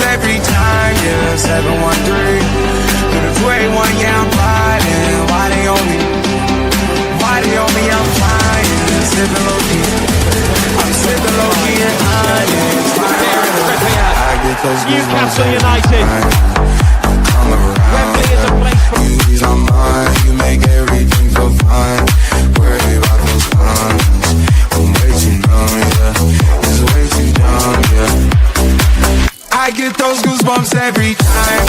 goosebumps every time, yeah, 713. Through the 281, yeah, I'm riding. Why they on me? I'm flying. Sipping low-key. I'm sipping low-key and high. I get those goosebumps Newcastle United. Come around, Wembley is a place for you ease my mind. You make everything feel fine. Worry about those comments. I'm way too numb, yeah. It's way too dumb, yeah. I get those goosebumps every time.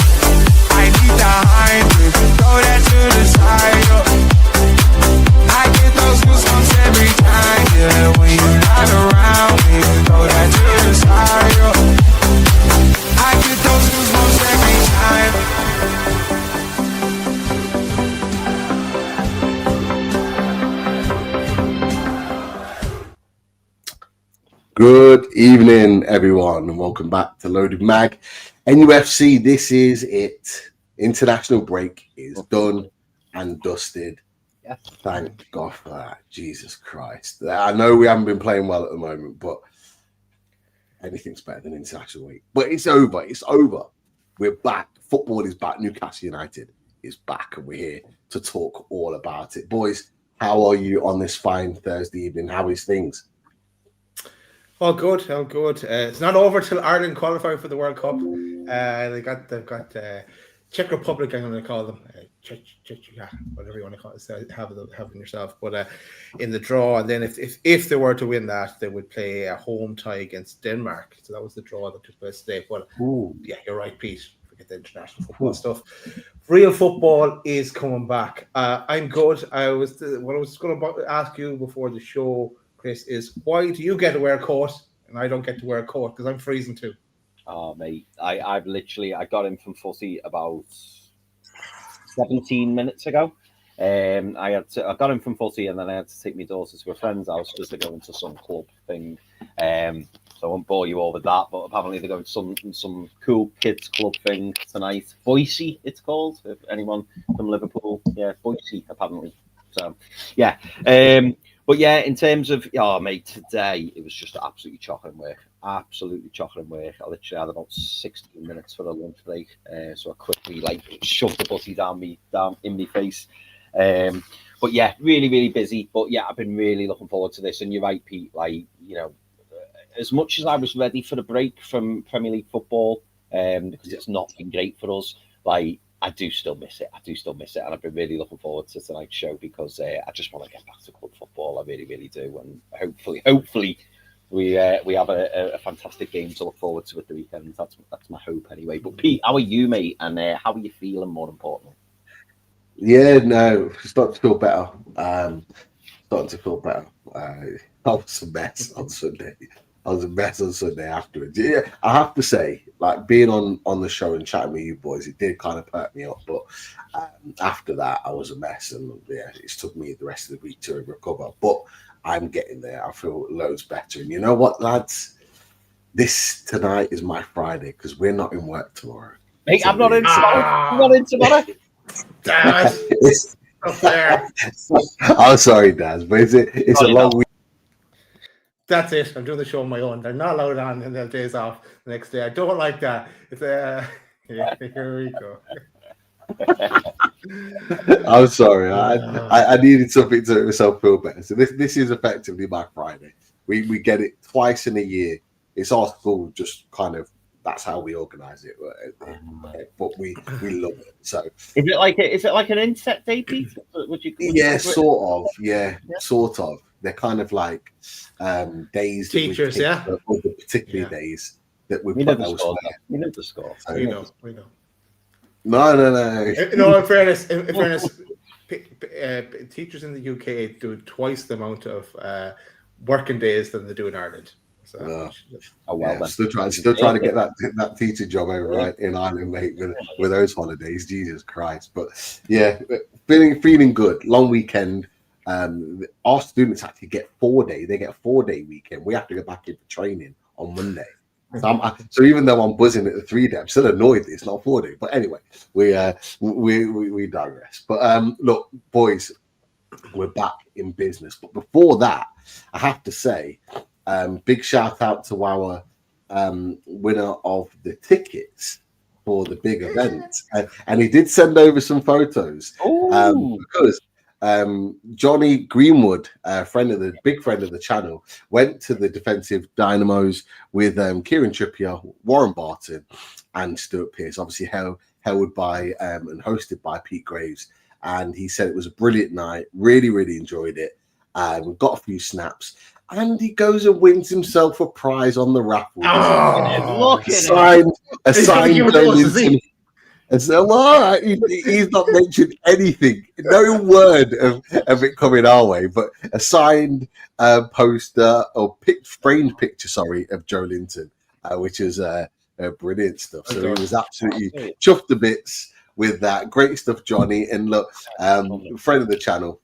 I need the hype, throw that to the side. I get those goosebumps every time, yeah. When you're not around me, throw that to the side. I get those goosebumps every time. Good evening, everyone, and welcome back to Loaded Mag. NUFC, this is it. International break is done and dusted. Yes. Thank God for that. Jesus Christ. I know we haven't been playing well at the moment, but anything's better than international week. But it's over. It's over. We're back. Football is back. Newcastle United is back, and we're here to talk all about it. Boys, how are you on this fine Thursday evening? How is things? All good. It's not over till Ireland qualify for the World Cup. They've got Czech Republic. I'm going to call them whatever you want to call it. Have them yourself. But in the draw, and then if they were to win that, they would play a home tie against Denmark. So that was the draw that took place today. But yeah, you're right, Pete. Forget the international football stuff. Real football is coming back. I'm good. What I was going to ask you before the show, Chris, is why do you get to wear a coat and I don't get to wear a coat? Because I'm freezing too. Oh, mate, I got in from footy about 17 minutes ago. I got in from footy and then I had to take my daughter to a friend's house because they're going to some club thing. So I won't bore you all with that, but apparently they're going to some cool kids club thing tonight. Boise, it's called. If anyone from Liverpool, yeah, Boise apparently. So yeah. But yeah, in terms of, mate, today it was just absolutely chocolate work. I literally had about 16 minutes for a lunch break, so I quickly shoved the butty down in my face. But yeah, really, really busy. But yeah, I've been really looking forward to this. And you're right, Pete. As much as I was ready for the break from Premier League football, because it's not been great for us, I do still miss it. And I've been really looking forward to tonight's show because I just want to get back to club football. I really, really do. And hopefully we have a fantastic game to look forward to at the weekend. That's my hope anyway. But Pete, how are you, mate? And how are you feeling, more importantly? Yeah, no, starting to feel better. I was a mess on Sunday. Afterwards. Yeah, I have to say, being on the show and chatting with you boys, it did kind of perk me up. But after that, I was a mess, and yeah, it's took me the rest of the week to recover. But I'm getting there. I feel loads better. And you know what, lads? This tonight is my Friday because we're not in work tomorrow. Mate, I'm not in tomorrow. I'm not in tomorrow. Damn it. Up there. I'm sorry, Daz, but it's a long week. That's it. I'm doing the show on my own. They're not allowed on and their days off the next day. I don't like that. It's here we go. I'm sorry. I needed something to make myself feel better. So this is effectively my Friday. We get it twice in a year. It's our school, just kind of, that's how we organise it. But we love it. So is it like an inset day, Pete? Sort of. Yeah, sort of. They're kind of like days. Teachers, particular days that we know the score. We know the score. So, we know. No. No, in fairness, teachers in the UK do twice the amount of working days than they do in Ireland. So, still trying to get that teacher job over right in Ireland, mate, with those holidays. Jesus Christ! But yeah, feeling good. Long weekend. Our students actually get 4 days. They get a 4-day weekend. We have to go back into training on Monday. So even though I'm buzzing at the 3-day, I'm still annoyed that it's not 4-day. But anyway, we digress. But look, boys, we're back in business. But before that, I have to say, big shout out to our winner of the tickets for the big event, and he did send over some photos because Johnny Greenwood, big friend of the channel, went to the defensive dynamos with Kieran Trippier, Warren Barton, and Stuart Pearce, obviously held by and hosted by Pete Graves. And he said it was a brilliant night, really, really enjoyed it. We've got a few snaps. And he goes and wins himself a prize on the raffle. Look at A signed Joelinton. And so, all right, he's not mentioned anything, no word of it coming our way, but a signed poster or framed picture, of Joelinton, which is brilliant stuff. So he was absolutely chuffed to bits with that. Great stuff, Johnny. And look, friend of the channel,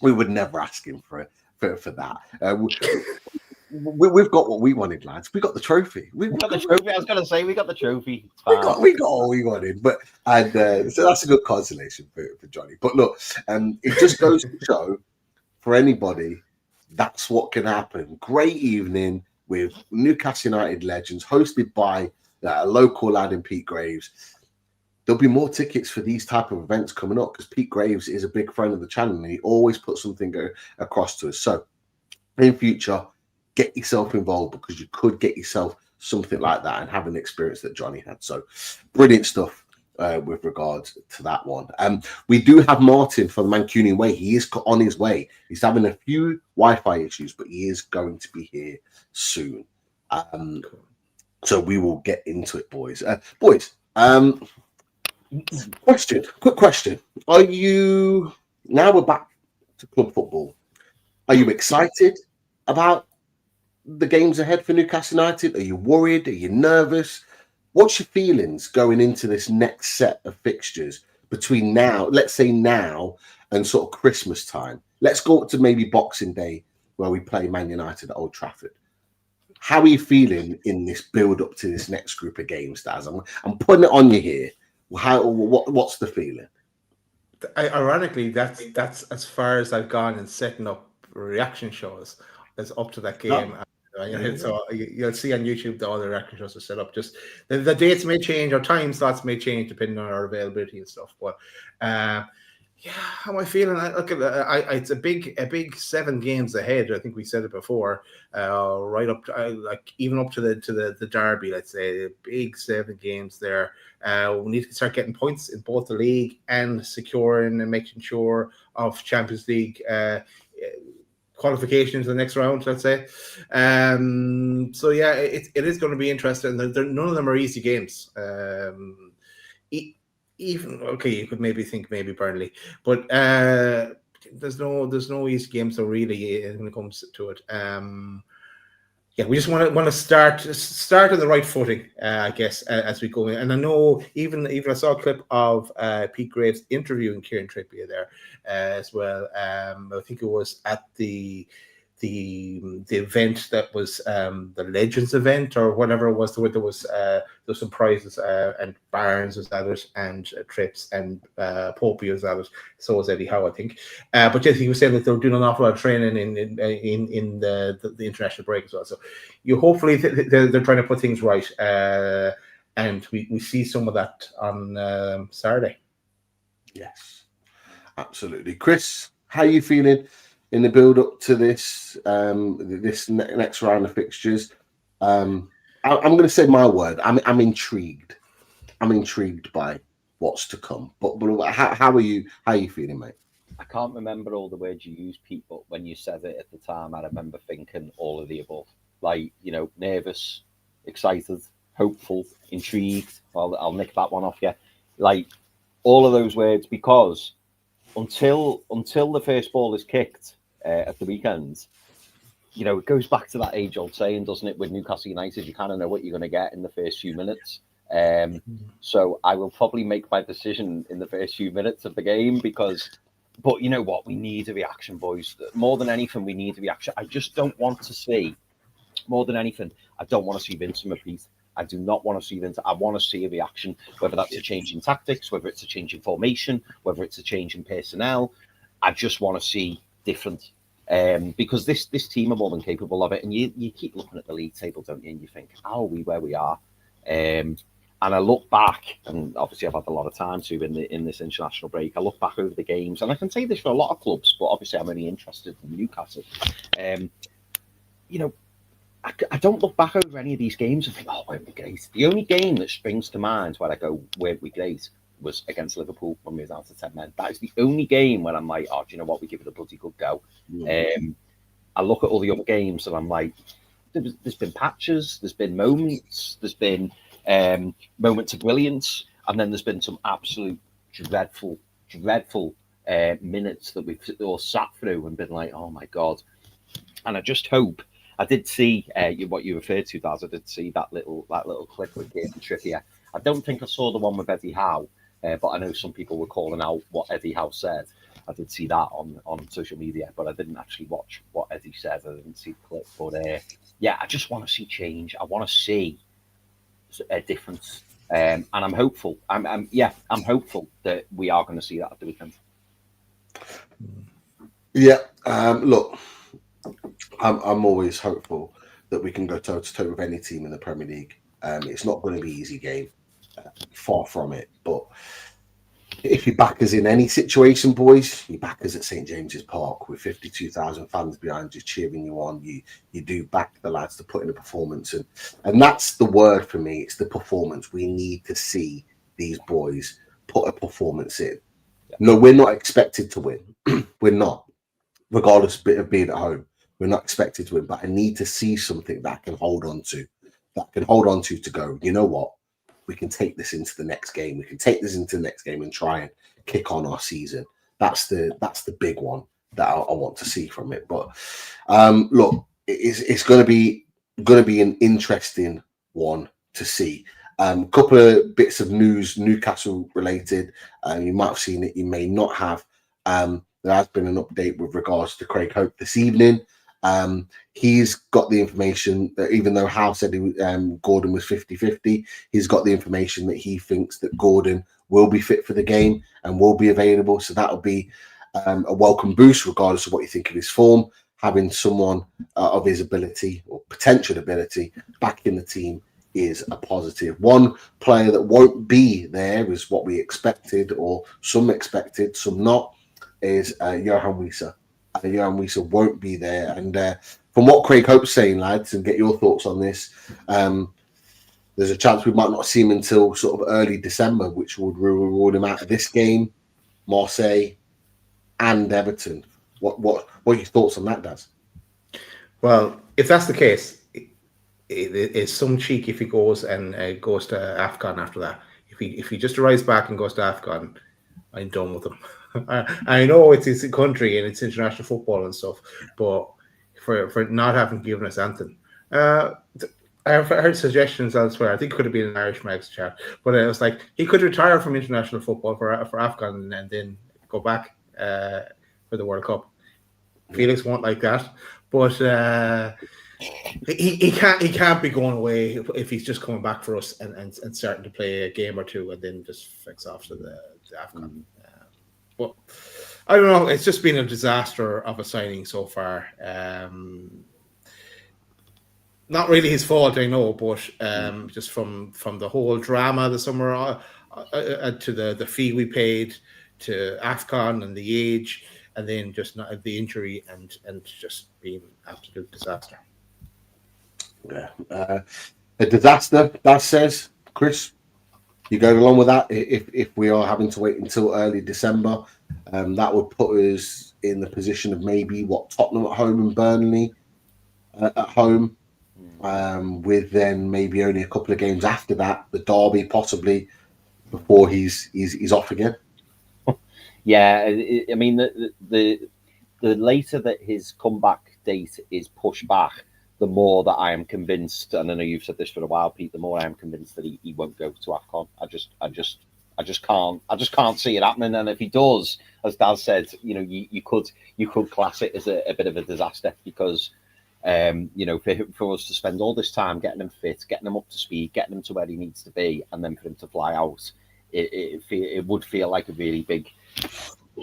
we would never ask him for that. We've got what we wanted, lads. We got the trophy. We got the trophy. I was going to say we got the trophy. We got all we wanted, so that's a good consolation for Johnny. But look, it just goes to show for anybody that's what can happen. Great evening with Newcastle United legends, hosted by a local lad in Pete Graves. There'll be more tickets for these type of events coming up because Pete Graves is a big friend of the channel and he always puts something across to us. So in future, get yourself involved because you could get yourself something like that and have an experience that Johnny had. So brilliant stuff with regards to that one. We do have Martin from the Mancunian Way. He is on his way. He's having a few Wi-Fi issues, but he is going to be here soon. So we will get into it, boys. Quick question. Are you, now we're back to club football, are you excited about the games ahead for Newcastle United? Are you worried? Are you nervous? What's your feelings going into this next set of fixtures between now, let's say now, and sort of Christmas time? Let's go up to maybe Boxing Day where we play Man United at Old Trafford. How are you feeling in this build up to this next group of games, Daz? I'm putting it on you here. What's the feeling? Ironically, that's as far as I've gone in setting up reaction shows as up to that game. So you'll see on YouTube all the reaction shows are set up. Just the dates may change, or time slots may change depending on our availability and stuff. But how am I feeling? It's a big 7 games ahead. I think we said it before. Right up to, even up to the derby. Let's say big 7 games there. We need to start getting points in both the league and securing and making sure of Champions League qualification to the next round, let's say. So yeah, it is going to be interesting. None of them are easy games. Even you could maybe think Burnley, but there's no easy games. So really, when it comes to it, we just want to start on the right footing, I guess, as we go in. And I know even I saw a clip of Pete Graves interviewing Kieran Trippier there as well. I think it was at the event that was the Legends event or whatever it was. There was some prizes and Barnes was at it, and Trips and Popey was at it. So was Eddie Howe, I think. But yes, he was saying that they were doing an awful lot of training in the international break as well. So you hopefully they're trying to put things right, and we see some of that on Saturday. Yes, absolutely, Chris. How are you feeling in the build up to this next round of fixtures? I'm going to say my word. I'm intrigued. I'm intrigued by what's to come. But how are you feeling, mate? I can't remember all the words you used, Pete, but when you said it at the time, I remember thinking all of the above. Nervous, excited, hopeful, intrigued. Well, I'll nick that one off you. All of those words, because until the first ball is kicked at the weekend, it goes back to that age-old saying, doesn't it? With Newcastle United, you kind of know what you're going to get in the first few minutes. So I will probably make my decision in the first few minutes of the game but you know what? We need a reaction, boys. More than anything, we need a reaction. I just don't want to see, more than anything, I don't want to see Vincent repeat. I do not want to see Vincent. I want to see a reaction, whether that's a change in tactics, whether it's a change in formation, whether it's a change in personnel. I just want to see different. because this team are more than capable of it. And you keep looking at the league table, don't you? And you think, how are we where we are? And I look back, and obviously I've had a lot of time to in this international break. I look back over the games, and I can say this for a lot of clubs, but obviously I'm only interested in Newcastle. You know, I don't look back over any of these games and think, oh, weren't we great? The only game that springs to mind where I go, weren't we great, was against Liverpool when we were down to 10 men. That is the only game when I'm like, oh, do you know what? We give it a bloody good go. I look at all the other games and I'm like, there's been patches, there's been moments, there's been moments of brilliance, and then there's been some absolute dreadful minutes that we've all sat through and been like, oh my God. And I just hope, I did see what you referred to, Daz. I did see that little clip with Kieran Trippier. I don't think I saw the one with Eddie Howe, but I know some people were calling out what Eddie Howe said. I did see that on social media, but I didn't actually watch what Eddie said. I didn't see the clip. But yeah, I just want to see change. I want to see a difference. And I'm hopeful. I'm hopeful that we are going to see that at the weekend. Yeah. Look, I'm always hopeful that we can go toe to toe with any team in the Premier League. It's not going to be an easy game, far from it. But if you back us in any situation, boys, you back us at St James's Park with 52,000 fans behind you cheering you on. You do back the lads to put in a performance, and that's the word for me. It's the performance. We need to see these boys put a performance in. No, we're not expected to win. We're not, regardless of being at home. We're not expected to win, but I need to see something that I can hold on to, to go, you know what? We can take this into the next game. We can take this into the next game and try and kick on our season. That's the big one that I want to see from it. But look, it's going to be an interesting one to see. Couple of bits of news, Newcastle related. You might have seen it. You may not have. There has been an update with regards to Craig Hope this evening. He's got the information that even though Howe said Gordon was 50-50, he's got the information that he thinks that Gordon will be fit for the game and will be available. So that'll be a welcome boost, regardless of what you think of his form. Having someone of his ability or potential ability back in the team is a positive. One player that won't be there is what we expected, or some expected, some not, is Johan Wieser. Johan Wieser won't be there. And from what Craig Hope's saying, lads, and get your thoughts on this, there's a chance we might not see him until sort of early December, which would rule him out of this game, Marseille, and Everton. What are your thoughts on that, Daz? Well, if that's the case, it's some cheek if he goes and goes to AFCON after that. If he just arrives back and goes to AFCON, I'm done with him. I know it's his country and it's international football and stuff, but for not having given us anything, I've heard suggestions elsewhere. I think it could have been an Irish Mags chat, but it was like he could retire from international football for AFCON and then go back for the World Cup. Felix won't like that, but he can't be going away if he's just coming back for us and starting to play a game or two and then just flicks off to the AFCON. But I don't know. It's just been a disaster of a signing so far. Not really his fault, I know, but just from the whole drama the summer to the fee we paid, to AFCON and the age, and then just not the injury and just being absolute disaster. Yeah, a disaster. That says, Chris. You go along with that? If we are having to wait until early December, that would put us in the position of maybe Tottenham at home and Burnley at home, with then maybe only a couple of games after that, the derby possibly before he's off again. Yeah, I mean the later that his comeback date is pushed back, the more that I am convinced, and I know you've said this for a while, Pete, the more I am convinced that he won't go to AFCON. I just can't see it happening. And if he does, as Daz said, you could class it as a bit of a disaster because, for us to spend all this time getting him fit, getting him up to speed, getting him to where he needs to be, and then for him to fly out, it would feel like a really big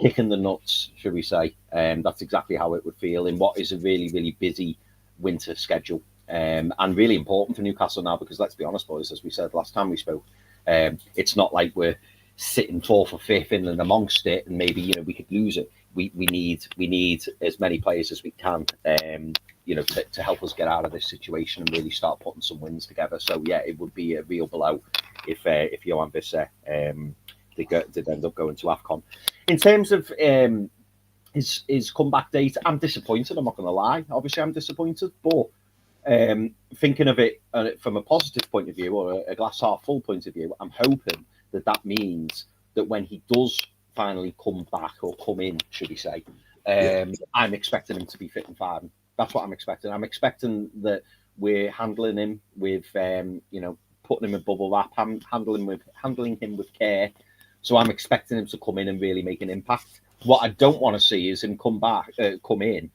kicking the nuts, should we say. That's exactly how it would feel in what is a really, really busy winter schedule. And really important for Newcastle now, because let's be honest, boys, as we said last time we spoke, it's not like we're sitting fourth or fifth in and amongst it, and maybe, you know, we could lose it. We need as many players as we can, you know, to help us get out of this situation and really start putting some wins together. So yeah, it would be a real blow if Johan Visser did end up going to AFCON. In terms of his comeback date, I'm disappointed. I'm not going to lie. Obviously, I'm disappointed, but thinking of it from a positive point of view, or a glass half full point of view, I'm hoping that means that when he does finally come back, or come in, should we say, I'm expecting him to be fit and fine. That's what I'm expecting. I'm expecting that we're handling him with, you know, putting him in bubble wrap, handling him with care. So I'm expecting him to come in and really make an impact. What I don't want to see is him come in,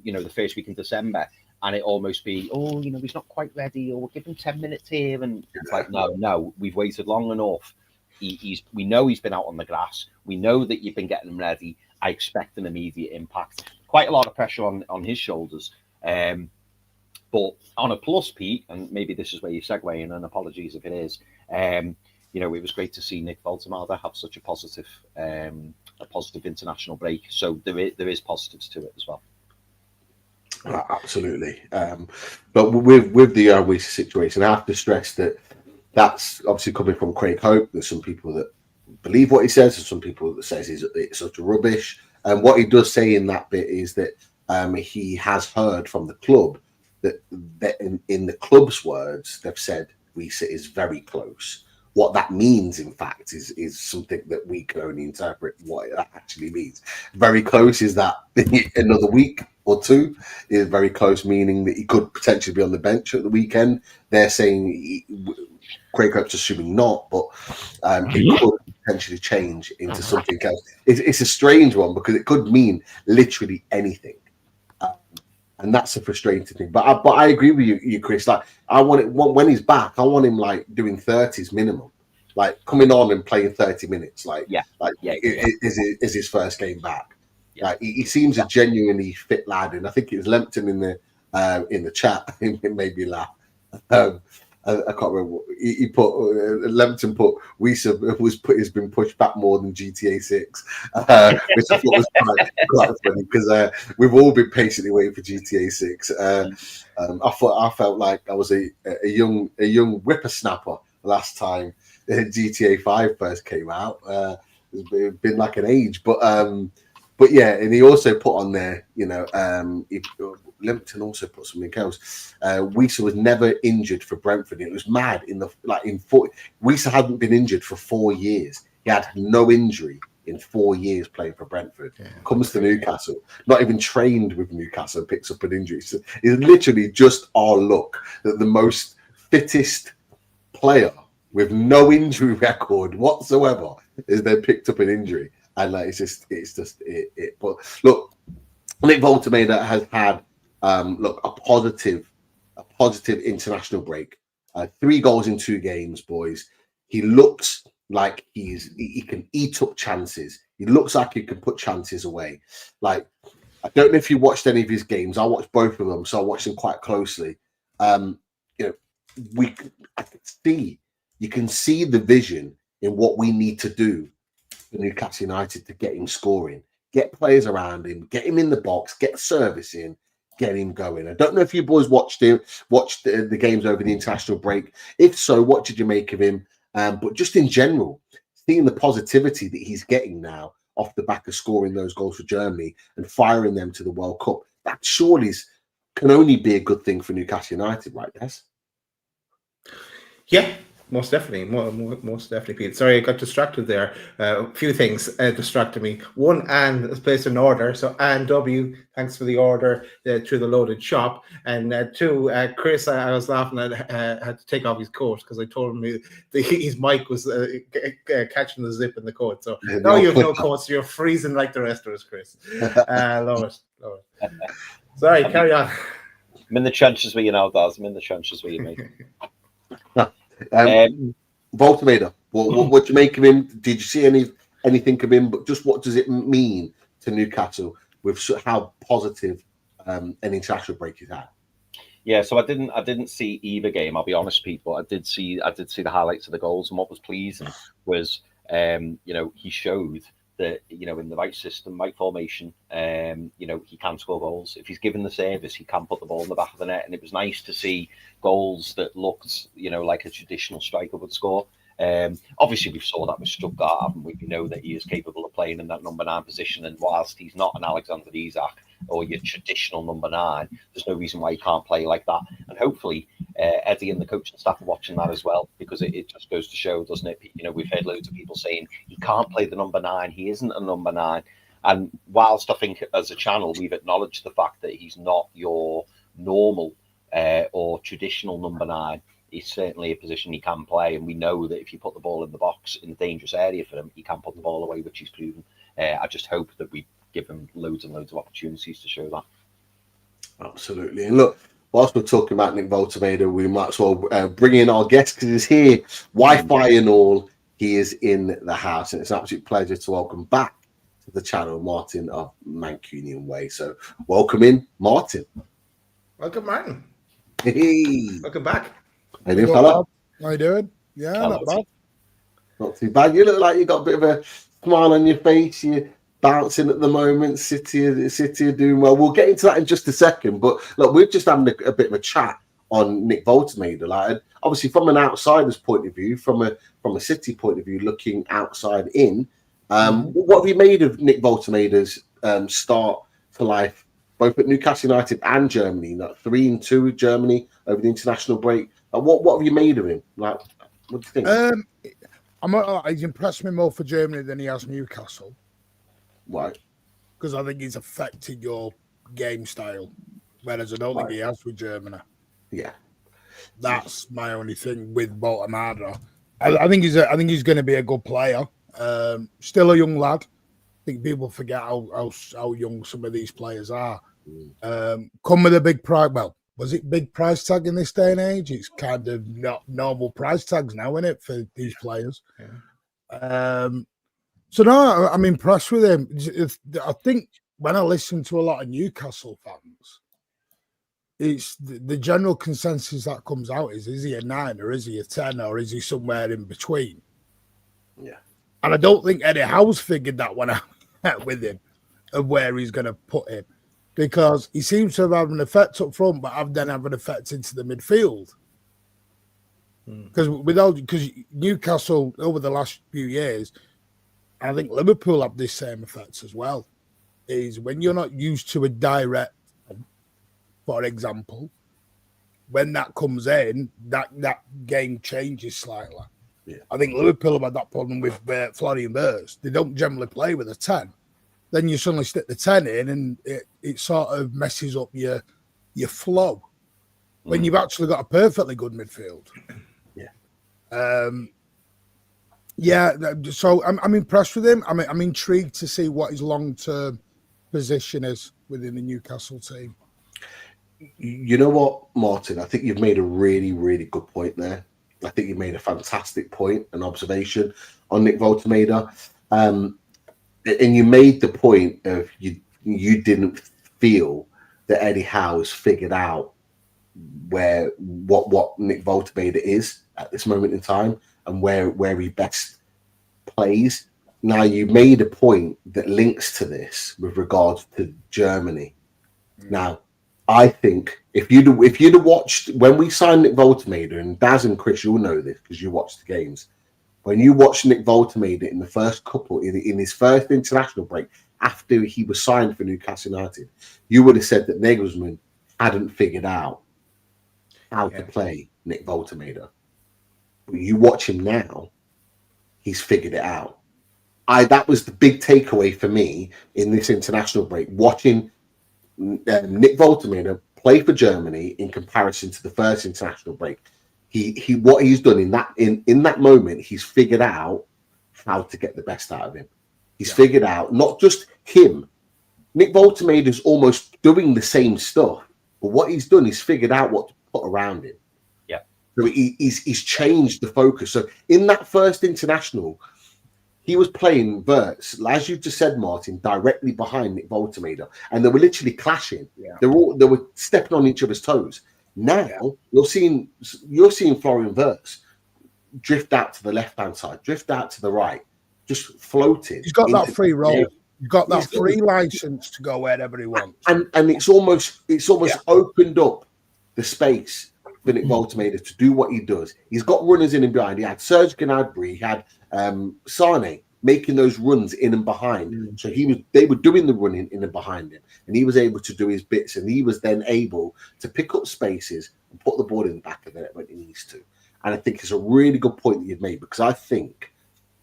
you know, the first week in December, and it almost be, oh, you know, he's not quite ready, or we'll give him 10 minutes here. And it's like, no, we've waited long enough. We know he's been out on the grass. We know that you've been getting him ready. I expect an immediate impact. Quite a lot of pressure on his shoulders. But on a plus, Pete, and maybe this is where you segue in, and apologies if it is, you know, it was great to see Nick Voltemade have such a positive international break. So there is positives to it as well. Absolutely. But with the Weissy situation, I have to stress that that's obviously coming from Craig Hope. There's some people that believe what he says, and some people that says it's such a rubbish. And what he does say in that bit is that he has heard from the club that in the club's words, they've said Weissy is very close. What that means, in fact, is something that we can only interpret what that actually means. Very close is that another week or two is very close, meaning that he could potentially be on the bench at the weekend. They're saying Craig Hope's assuming not, but it could potentially change into something else. It's a strange one because it could mean literally anything. And that's a frustrating thing. But I agree with you, Chris. Like, I want it when he's back. I want him like doing 30s minimum, like coming on and playing 30 minutes. Is his first game back. Yeah. Like he seems a genuinely fit lad, and I think it was Lempton in the chat. It made me laugh. I can't remember. He put Lempton put Weissy has been pushed back more than GTA 6, which I thought was quite funny because we've all been patiently waiting for GTA 6. I felt like I was a young whippersnapper last time GTA 5 first came out. It's been like an age, but yeah, and he also put on there, you know, Lempton also put something else. Weissy was never injured for Brentford. It was mad Weissy hadn't been injured for 4 years. He had no injury in 4 years playing for Brentford. Yeah, comes to Newcastle, not even trained with Newcastle, picks up an injury. So it's literally just our luck that the most fittest player with no injury record whatsoever is then picked up an injury. And like it's just it. But look, Nick Voltemade has had a positive international break. 3 goals in 2 games, boys. He looks like he can eat up chances. He looks like he can put chances away. Like, I don't know if you watched any of his games. I watched both of them, so I watched them quite closely. You know, you can see the vision in what we need to do for Newcastle United to get him scoring, get players around him, get him in the box, get service in, get him going. I don't know if you boys watched the games over the international break. If so, what did you make of him? But just in general, seeing the positivity that he's getting now off the back of scoring those goals for Germany and firing them to the World Cup, that surely can only be a good thing for Newcastle United, right, Des? Yeah. Most definitely, most definitely, Pete. Sorry, I got distracted there. A few things distracted me. One, Anne is placed in order. So, Anne W, thanks for the order through the loaded shop. And 2, Chris, I was laughing at had to take off his coat because I told him his mic was catching the zip in the coat. So now you have no coat, so you're freezing like the rest of us, Chris. Love it. Sorry, carry on. I'm in the trenches with you now, Daz. I'm in the trenches with you, mate. Voltemade, what do you make of him? Did you see any anything of him, but just what does it mean to Newcastle with how positive an international break is at? Yeah, so I didn't see either game. I'll be honest, people. I did see the highlights of the goals, and what was pleasing was, he showed that, in the right system, right formation, he can score goals. If he's given the service, he can put the ball in the back of the net, and it was nice to see goals that looked, like a traditional striker would score. Obviously, we saw that with Stuttgart, haven't we? We know that he is capable of playing in that number 9 position, and whilst he's not an Alexander Isak or your traditional number 9, there's no reason why he can't play like that. And hopefully, Eddie and the coaching staff are watching that as well, because it just goes to show, doesn't it? We've heard loads of people saying he can't play the number 9. He isn't a number 9. And whilst I think as a channel we've acknowledged the fact that he's not your normal or traditional number 9, it's certainly a position he can play, and we know that if you put the ball in the box in a dangerous area for him, he can put the ball away, which he's proven. I just hope that we give him loads and loads of opportunities to show that. Absolutely. And look, whilst we're talking about Nick Voltermader, we might as well bring in our guest, because he's here, Wi-Fi and all. He is in the house, and it's an absolute pleasure to welcome back to the channel Martin of Mancunian Way. So welcome in, Martin. Welcome, Martin. Hey. Welcome back. How you doing, fella? How you doing? Yeah, not bad. Not too bad. You look like you got a bit of a smile on your face. You're bouncing at the moment. City are doing well. We'll get into that in just a second. But look, we're just having a bit of a chat on Nick Voltermader. Like, obviously, from an outsider's point of view, from a City point of view, looking outside in, what have you made of Nick Voltermader's start to life, both at Newcastle United and Germany? Like 3-2 with Germany over the international break. What have you made of him? Like, what do you think? He's impressed me more for Germany than he has Newcastle. Right. Because I think he's affected your game style, whereas I don't think he has with Germany. Yeah. That's my only thing with Voltermader. I think he's going to be a good player. Still a young lad. I think people forget how young some of these players are. Come with a big price. Well, was it big price tag in this day and age? It's kind of not normal price tags now, isn't it, for these players? Yeah. So no, I'm impressed with him. I think when I listen to a lot of Newcastle fans, it's the general consensus that comes out is he a 9 or is he a 10 or is he somewhere in between? Yeah. And I don't think Eddie Howe's figured that one out with him of where he's going to put him, because he seems to have an effect up front, but then have an effect into the midfield. Because Newcastle over the last few years, I think Liverpool have this same effect as well, is when you're not used to a direct, for example, when that comes in, that game changes slightly. Yeah. I think Liverpool have had that problem with Florian Wirtz. They don't generally play with a 10. Then you suddenly stick the 10 in and it sort of messes up your flow when you've actually got a perfectly good midfield. Yeah. So I'm impressed with him. I'm intrigued to see what his long-term position is within the Newcastle team. You know what, Martin? I think you've made a really, really good point there. I think you made a fantastic point, an observation on Nick Voltermader. And you made the point of you didn't feel that Eddie Howe has figured out what Nick Voltermader is at this moment in time and where he best plays. Now, you made a point that links to this with regards to Germany. Now, I think if you'd have watched when we signed Nick Voltermader, and Daz and Chris, you'll know this because you watched the games. When you watched Nick Voltermader in the first couple, in his first international break after he was signed for Newcastle United, you would have said that Nagelsmann hadn't figured out how to play Nick Voltermader. But you watch him now, he's figured it out. That was the big takeaway for me in this international break, watching Nick Voltermader play for Germany in comparison to the first international break. He what he's done in that moment, he's figured out how to get the best out of him. He's figured out not just him. Nick Voltermader is almost doing the same stuff, but what he's done is figured out what to put around him. Yeah. So he's changed the focus. So in that first international, he was playing Verts, as you just said, Martin, directly behind Nick Voltermader, and they were literally clashing. Yeah. They were stepping on each other's toes. Now you're seeing Florian Verts drift out to the left hand side, drift out to the right, just floating. He's got that free roll. He's got that He's got free license to go wherever he wants. And it's almost opened up the space for Nick Voltermader to do what he does. He's got runners in and behind. He had Serge Gnabry, he had Sane making those runs in and behind. So they were doing the running in and behind him, and he was able to do his bits, and he was then able to pick up spaces and put the ball in the back of it when he needs to. And I think it's a really good point that you've made, because I think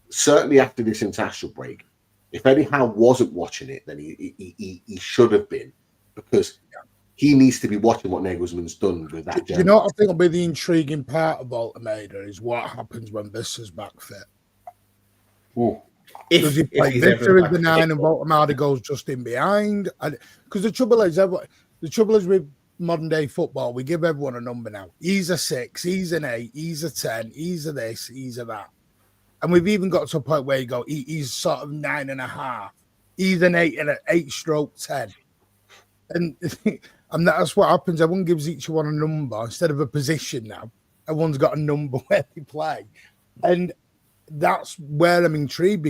certainly after this international break, if Eddie Howe wasn't watching it, then he should have been, because he needs to be watching what Nagelsmann's done with that. You know what I think will be the intriguing part of Voltermader is what happens when Visser's back fit. Does he play Visser as the 9 and Voltermader goes just in behind? Because the trouble is with modern day football, we give everyone a number now. He's a 6, he's an 8, he's a 10, he's a this, he's a that. And we've even got to a point where you go, he's sort of 9.5. He's an 8 and an 8/10. And that's what happens. Everyone gives each one a number instead of a position now. Everyone's got a number where they play. And that's where I'm intrigued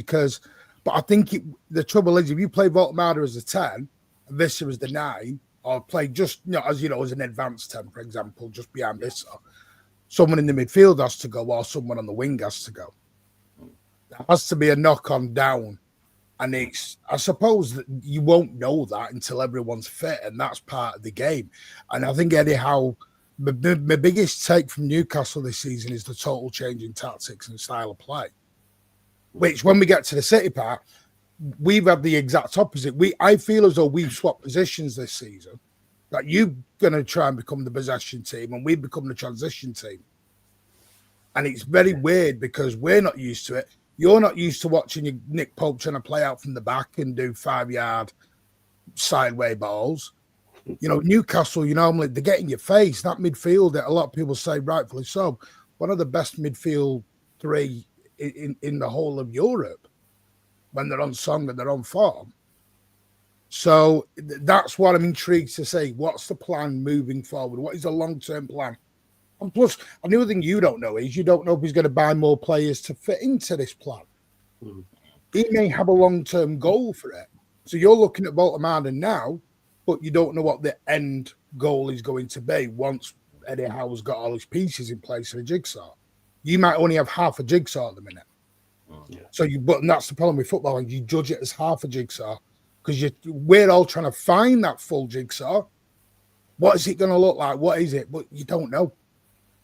but I think the trouble is if you play Voltermader as a 10, and Visser as the 9, or play just, as an advanced 10, for example, just behind Visser, someone in the midfield has to go or someone on the wing has to go. There has to be a knock-on down. And I suppose that you won't know that until everyone's fit, and that's part of the game. And I think Eddie Howe, my biggest take from Newcastle this season is the total change in tactics and style of play. Which, when we get to the City part, we've had the exact opposite. I feel as though we've swapped positions this season. That you're going to try and become the possession team, and we've become the transition team. And it's very weird because we're not used to it. You're not used to watching Nick Pope trying to play out from the back and do 5-yard sideway balls. Newcastle, normally they get in your face. That midfield, a lot of people say rightfully so, one of the best midfield 3 in the whole of Europe when they're on song and they're on form. So that's what I'm intrigued to see. What's the plan moving forward? What is the long-term plan? And plus, another thing you don't know is you don't know if he's going to buy more players to fit into this plan. He may have a long-term goal for it. So you're looking at Voltermader now, but you don't know what the end goal is going to be once Eddie Howe's got all his pieces in place for the jigsaw. You might only have half a jigsaw at the minute. So and that's the problem with football. And you judge it as half a jigsaw because we're all trying to find that full jigsaw. What is it going to look like? What is it? But you don't know.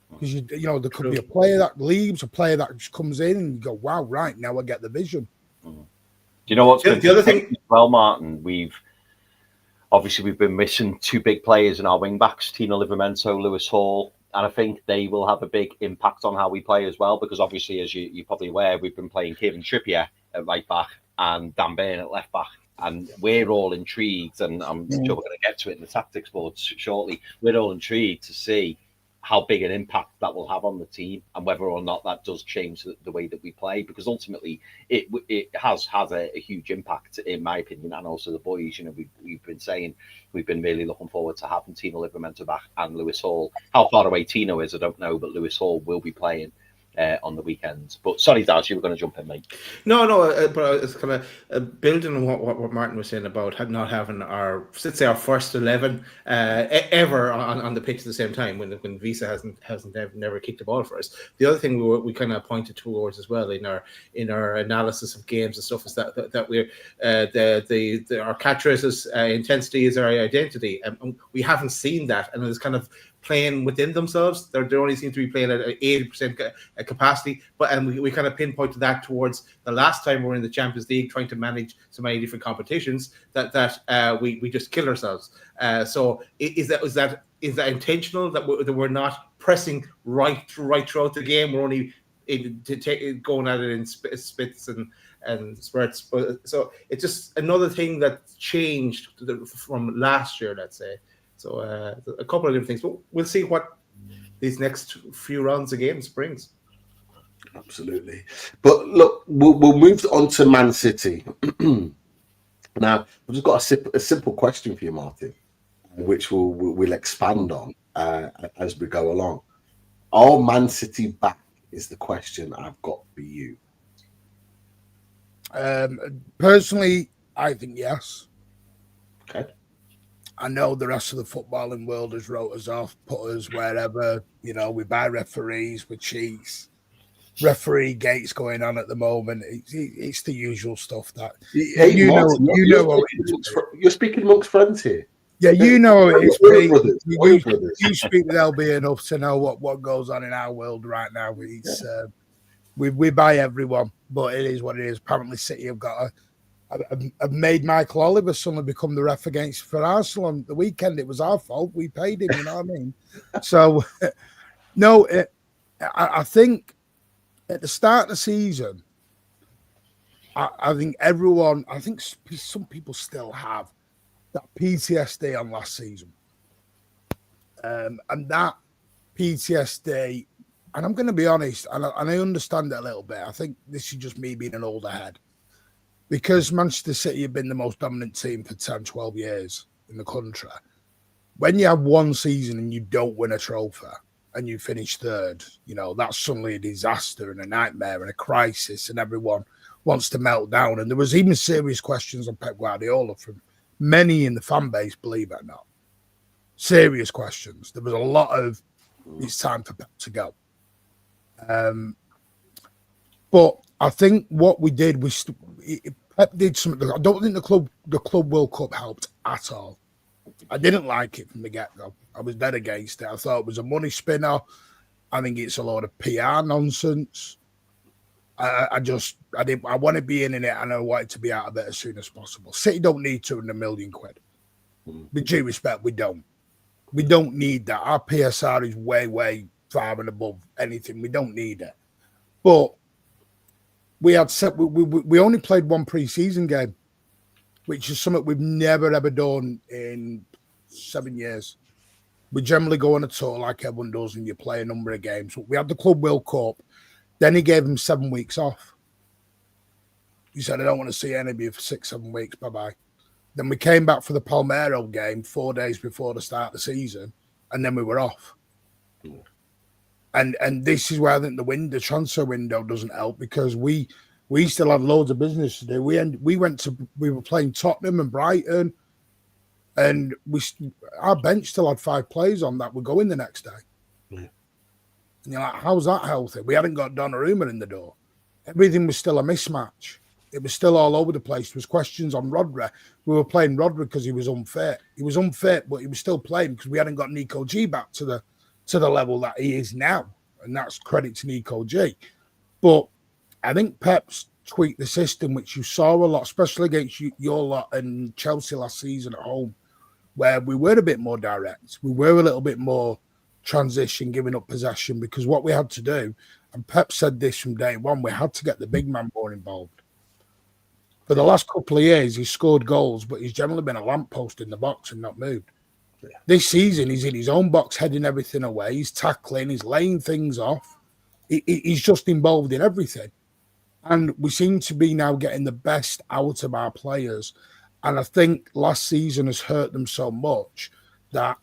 Because there could be a player that leaves, a player that just comes in, and you go, "Wow, right now I get the vision." Do you know what's the other thing? Well, Martin, we've been missing 2 big players in our wing backs, Tino Livramento, Lewis Hall, and I think they will have a big impact on how we play as well. Because obviously, as you're probably aware, we've been playing Kieran Trippier at right back and Dan Burn at left back. And we're all intrigued, and I'm sure we're going to get to it in the tactics board shortly. We're all intrigued to see how big an impact that will have on the team and whether or not that does change the way that we play, because ultimately it has a huge impact, in my opinion, and also the boys. We've been saying we've been really looking forward to having Tino Livramento back and Lewis Hall. How far away Tino is, I don't know, but Lewis Hall will be playing on the weekends. But sorry, Daz, you were going to jump in, mate. No, but it's kind of building on what Martin was saying about not having our first 11 ever on the pitch at the same time when Visa hasn't never kicked the ball for us. The other thing we kind of pointed towards as well in our analysis of games and stuff is that we're our catch races intensity is our identity, and we haven't seen that, and it's kind of playing within themselves. They only seem to be playing at 80% capacity, and we kind of pinpointed that towards the last time we were in the Champions League trying to manage so many different competitions that we just killed ourselves. So is that intentional that we're not pressing right throughout the game? We're only going at it in spits and spurts. So it's just another thing that changed from last year, let's say. So a couple of different things, but we'll see what these next few rounds of games brings. Absolutely. But look, we'll move on to Man City. Now, I've just got a simple question for you, Martin, which we'll expand on as we go along. Are Man City back is the question I've got for you. Personally, I think yes. Okay. I know the rest of the footballing world has wrote us off, put us wherever, we buy referees, we cheats. Referee gates going on at the moment. It's the usual stuff that Hey, Martin, you're speaking amongst friends here. Yeah, you know how it is, Pete. Brothers. You speak with LB enough to know what goes on in our world right now. It's we buy everyone, but it is what it is. Apparently, City have got I've made Michael Oliver suddenly become the ref for Arsenal on the weekend. It was our fault. We paid him. You know what I mean? So, no, I think at the start of the season, I think some people still have that PTSD on last season. And that PTSD, and I'm going to be honest, and I understand it a little bit. I think this is just me being an older head. Because Manchester City have been the most dominant team for 10, 12 years in the country, when you have one season and you don't win a trophy and you finish third, that's suddenly a disaster and a nightmare and a crisis, and everyone wants to melt down. And there was even serious questions on Pep Guardiola from many in the fan base, believe it or not. Serious questions. There was a lot of, it's time for Pep to go. But I think what we did was Pep did something. I don't think the Club World Cup helped at all. I didn't like it from the get-go. I was dead against it. I thought it was a money spinner. I think it's a lot of PR nonsense. I want to be in it, and I wanted to be out of it as soon as possible. City don't need 200 million quid. With due respect, we don't. We don't need that. Our PSR is way, way far and above anything. We don't need it. But we only played one pre-season game, which is something we've never, ever done in 7 years. We generally go on a tour like everyone does, and you play a number of games. We had the Club World Cup. Then he gave him 7 weeks off. He said, I don't want to see any of you for 6-7 weeks. Bye-bye. Then we came back for the Palmero game 4 days before the start of the season, and then we were off. And this is where I think the transfer window doesn't help, because we still had loads of business to do. We were playing Tottenham and Brighton, and our bench still had 5 players on that would go in the next day. Yeah. And you're like, how's that healthy? We hadn't got Donnarumma in the door. Everything was still a mismatch. It was still all over the place. There was questions on Rodri. We were playing Rodri because he was unfit. He was unfit, but he was still playing because we hadn't got Nico G back to the level that he is now. And that's credit to Nico G. But I think Pep's tweaked the system, which you saw a lot, especially against your lot and Chelsea last season at home, where we were a bit more direct. We were a little bit more transition, giving up possession, because what we had to do, and Pep said this from day one, we had to get the big man more involved. For the last couple of years, he's scored goals, but he's generally been a lamppost in the box and not moved. Yeah. This season, he's in his own box, heading everything away. He's tackling, he's laying things off. He's just involved in everything. And we seem to be now getting the best out of our players. And I think last season has hurt them so much that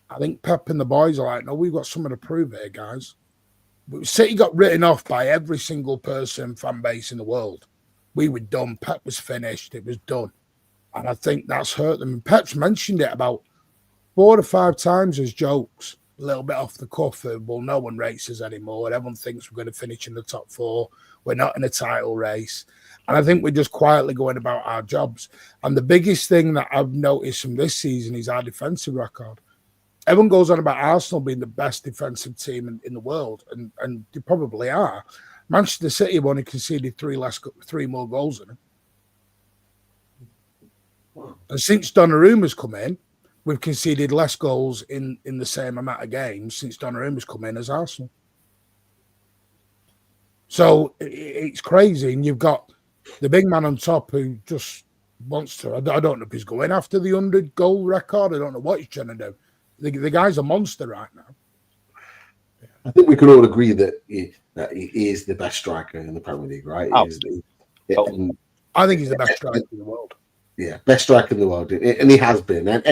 I think Pep and the boys are like, no, we've got something to prove here, guys. City got written off by every single person, fan base in the world. We were done. Pep was finished. It was done. And I think that's hurt them. And Pep's mentioned it about 4 or 5 times as jokes, a little bit off the cuff of, well, no one races anymore. Everyone thinks we're going to finish in the top 4. We're not in a title race. And I think we're just quietly going about our jobs. And the biggest thing that I've noticed from this season is our defensive record. Everyone goes on about Arsenal being the best defensive team in the world, and they probably are. Manchester City have only conceded 3 more goals than them. And since Donnarumma's come in, we've conceded less goals in the same amount of games since Donnarumma's come in as Arsenal. So it's crazy. And you've got the big man on top who just wants to, I don't know if he's going after the 100-goal record. I don't know what he's trying to do. The guy's a monster right now. I think we can all agree that he is the best striker in the Premier League, right? Oh. I think he's the best striker in the world. Yeah, best striker in the world, and he has been. And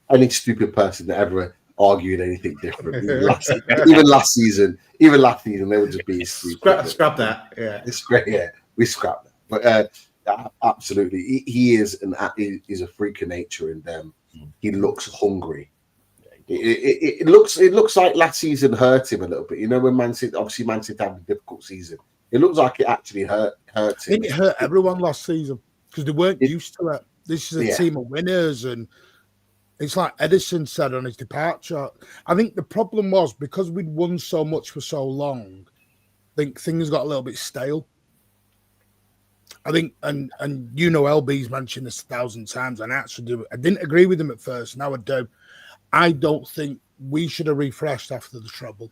any stupid person that ever argued anything different, even last season, they would just be stupid. Scrap that. Yeah, it's great. Yeah, we scrap that. But absolutely, he is he's a freak of nature, and he looks hungry. It looks like last season hurt him a little bit. You know, when Man City had a difficult season. It looks like it actually hurt him. I think it hurt everyone last season because they weren't used to it. This is a team of winners, and it's like Edison said on his departure. I think the problem was because we'd won so much for so long, I think things got a little bit stale. I think, and you know, LB's mentioned this 1,000 times, and I actually do. I didn't agree with him at first. Now I do. I don't think we should have refreshed after the treble.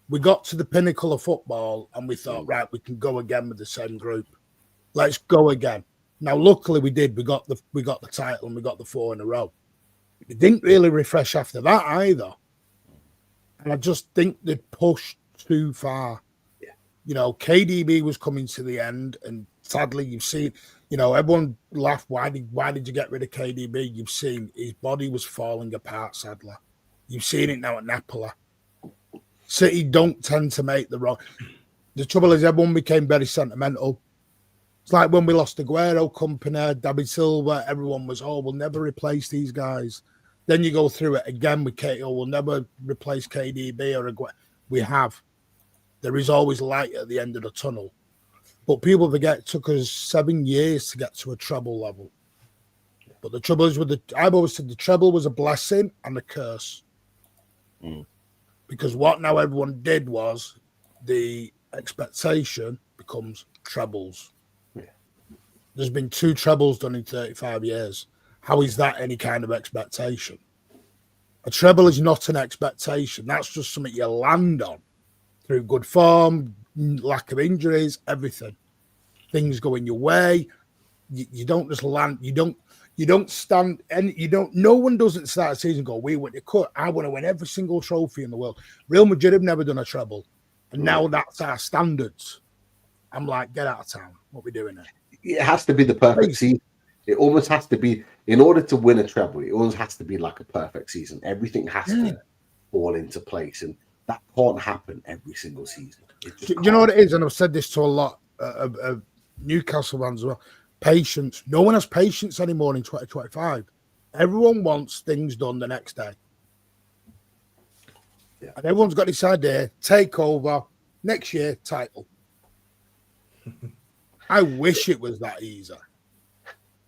We got to the pinnacle of football and we thought, right, we can go again with the same group. Let's go again. Now, luckily we did. We got the title and we got the 4 in a row. We didn't really refresh after that either. And I just think they pushed too far. Yeah. You know, KDB was coming to the end, and sadly you've seen, you know, everyone laughed, why did you get rid of KDB? You've seen his body was falling apart, sadly. You've seen it now at Napoli. City don't tend to make the wrong. The trouble is everyone became very sentimental. It's like when we lost Aguero, Company, David Silva, everyone was, we'll never replace these guys. Then you go through it again with we'll never replace KDB or Aguero. We have. There is always light at the end of the tunnel. But people forget it took us 7 years to get to a treble level. But the trouble is I've always said the treble was a blessing and a curse. Because what now everyone did was the expectation becomes trebles. Yeah. There's been 2 trebles done in 35 years. How is that any kind of expectation? A treble is not an expectation. That's just something you land on through good form, lack of injuries, everything. Things going your way. You don't just land. You don't stand, and no one doesn't start a season and go, we win the cup. I want to win every single trophy in the world. Real Madrid have never done a treble. And now that's our standards. I'm like, get out of town. What are we doing here? It has to be the perfect season. It almost has to be, in order to win a treble, it always has to be like a perfect season. Everything has to fall into place. And that can't happen every single season. Do you know what it is? And I've said this to a lot of Newcastle fans as well. Patience. No one has patience anymore in 2025. Everyone wants things done the next day. Yeah. And everyone's got this idea, take over, next year, title. I wish it was that easy.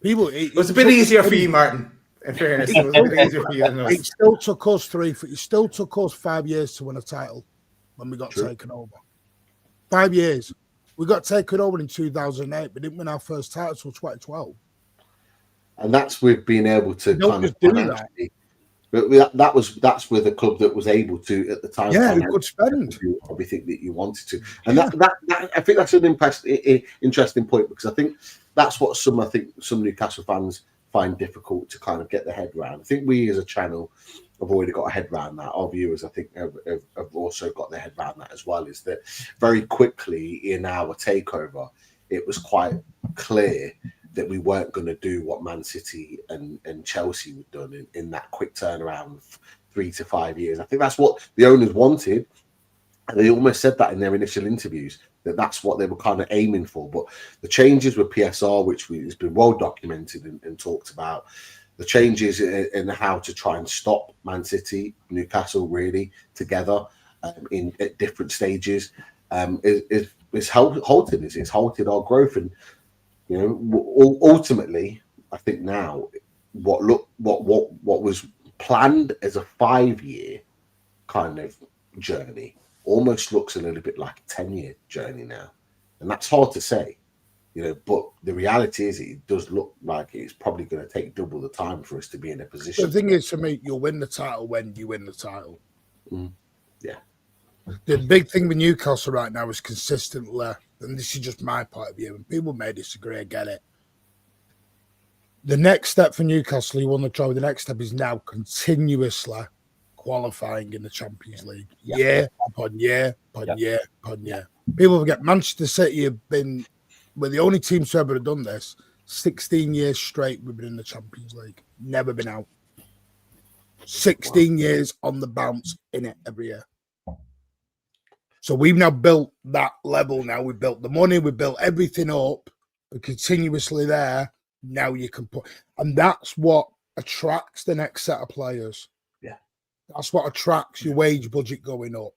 It was a bit easier for you, Martin. In fairness, it was a bit easier for you than us. It still took us 5 years to win a title when we got taken over. 5 years. We got taken over in 2008, but didn't win our first title until 2012. And that's with being able to kind of do that. But that's with a club that was able to at the time. Yeah, we could spend do everything that you wanted to, and that I think that's an interesting point, because I think that's what some Newcastle fans find difficult to kind of get their head around. I think we as a channel have already got a head around that. Our viewers, I think, have also got their head around that as well. Is that very quickly in our takeover, it was quite clear that we weren't going to do what Man City and Chelsea had done in that quick turnaround of 3 to 5 years. I think that's what the owners wanted. And they almost said that in their initial interviews, that's what they were kind of aiming for. But the changes with PSR, which has been well documented and talked about, the changes in how to try and stop Man City, Newcastle really together at different stages is halted. It's halted our growth. And you know, ultimately, I think now what was planned as a 5-year kind of journey almost looks a little bit like a 10-year journey now, and that's hard to say, you know. But the reality is, it does look like it's probably going to take double the time for us to be in a position. The thing is, for me, you'll win the title when you win the title. Yeah. The big thing with Newcastle right now is consistently, and this is just my point of view, and people may disagree, I get it. The next step for Newcastle, you won the trophy, the next step is now continuously qualifying in the Champions League. Yeah. Year upon year upon year upon year. People forget Manchester City have been, we're the only team to ever have done this. 16 years straight we've been in the Champions League. Never been out. 16 years on the bounce in it every year. So we've now built that level now. We built the money, we built everything up. We're continuously there. Now you can put, and that's what attracts the next set of players. Yeah. That's what attracts your wage budget going up.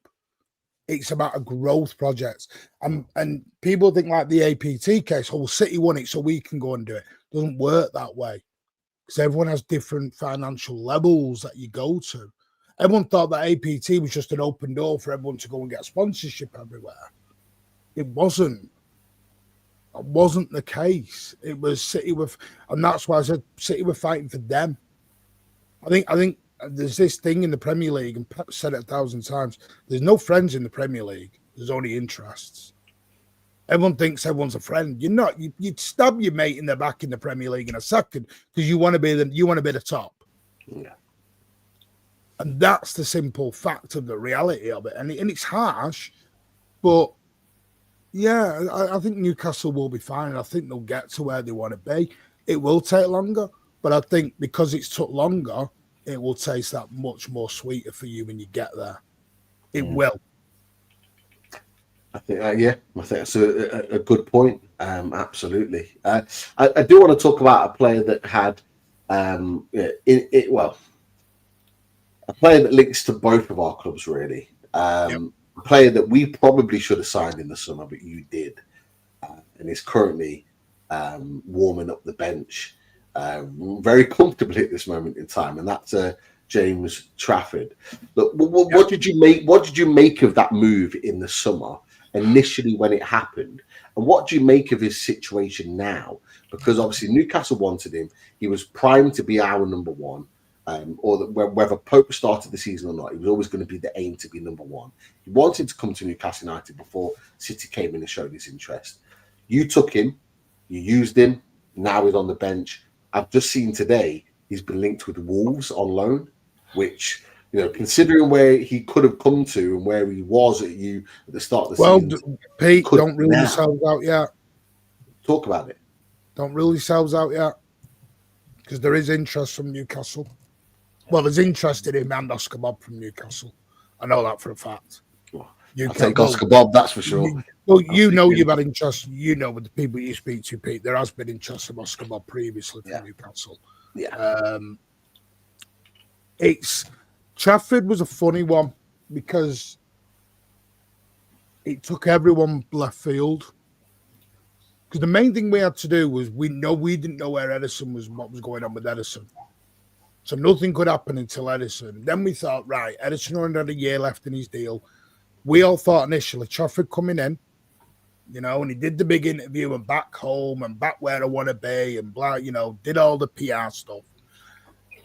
It's about a growth project. And people think like the APT case, oh, City won it, so we can go and do it. It doesn't work that way. Because everyone has different financial levels that you go to. Everyone thought that APT was just an open door for everyone to go and get sponsorship everywhere. It wasn't. It wasn't the case. It was City with, and that's why I said City were fighting for them. I think there's this thing in the Premier League, and Pep said it 1,000 times. There's no friends in the Premier League. There's only interests. Everyone thinks everyone's a friend. You're not. You'd stab your mate in the back in the Premier League in a second because you want to be the top. Yeah. And that's the simple fact of the reality of it. And it's harsh, but yeah, I think Newcastle will be fine. I think they'll get to where they want to be. It will take longer, but I think because it's took longer, it will taste that much more sweeter for you when you get there. It will. I think, I think that's a good point. Absolutely. I do want to talk about a player that had, a player that links to both of our clubs, really. A player that we probably should have signed in the summer, but you did, and is currently warming up the bench very comfortably at this moment in time, and that's James Trafford. Look, what did you make? What did you make of that move in the summer initially when it happened, and what do you make of his situation now? Because obviously Newcastle wanted him; he was primed to be our number one. Whether Pope started the season or not, it was always going to be the aim to be number one. He wanted to come to Newcastle United before City came in and showed his interest. You took him, you used him, now he's on the bench. I've just seen today he's been linked with Wolves on loan, which, you know, considering where he could have come to and where he was at the start of the season. Well, Pete, don't rule yourselves out yet. Talk about it. Don't rule yourselves out yet, because there is interest from Newcastle. Well, there's interest in him and Oscar Bob from Newcastle. I know that for a fact. I'll take Oscar Bob, that's for sure. You've had interest. You know, with the people you speak to, Pete, there has been interest from Oscar Bob previously from Newcastle. Yeah. Trafford was a funny one because it took everyone left field. Because the main thing we had to do was we didn't know where Edison was, what was going on with Edison. So nothing could happen until Edison. Then we thought, right, Edison only had a year left in his deal. We all thought initially Trafford coming in, you know, and he did the big interview and back home and back where I want to be and blah, you know, did all the PR stuff.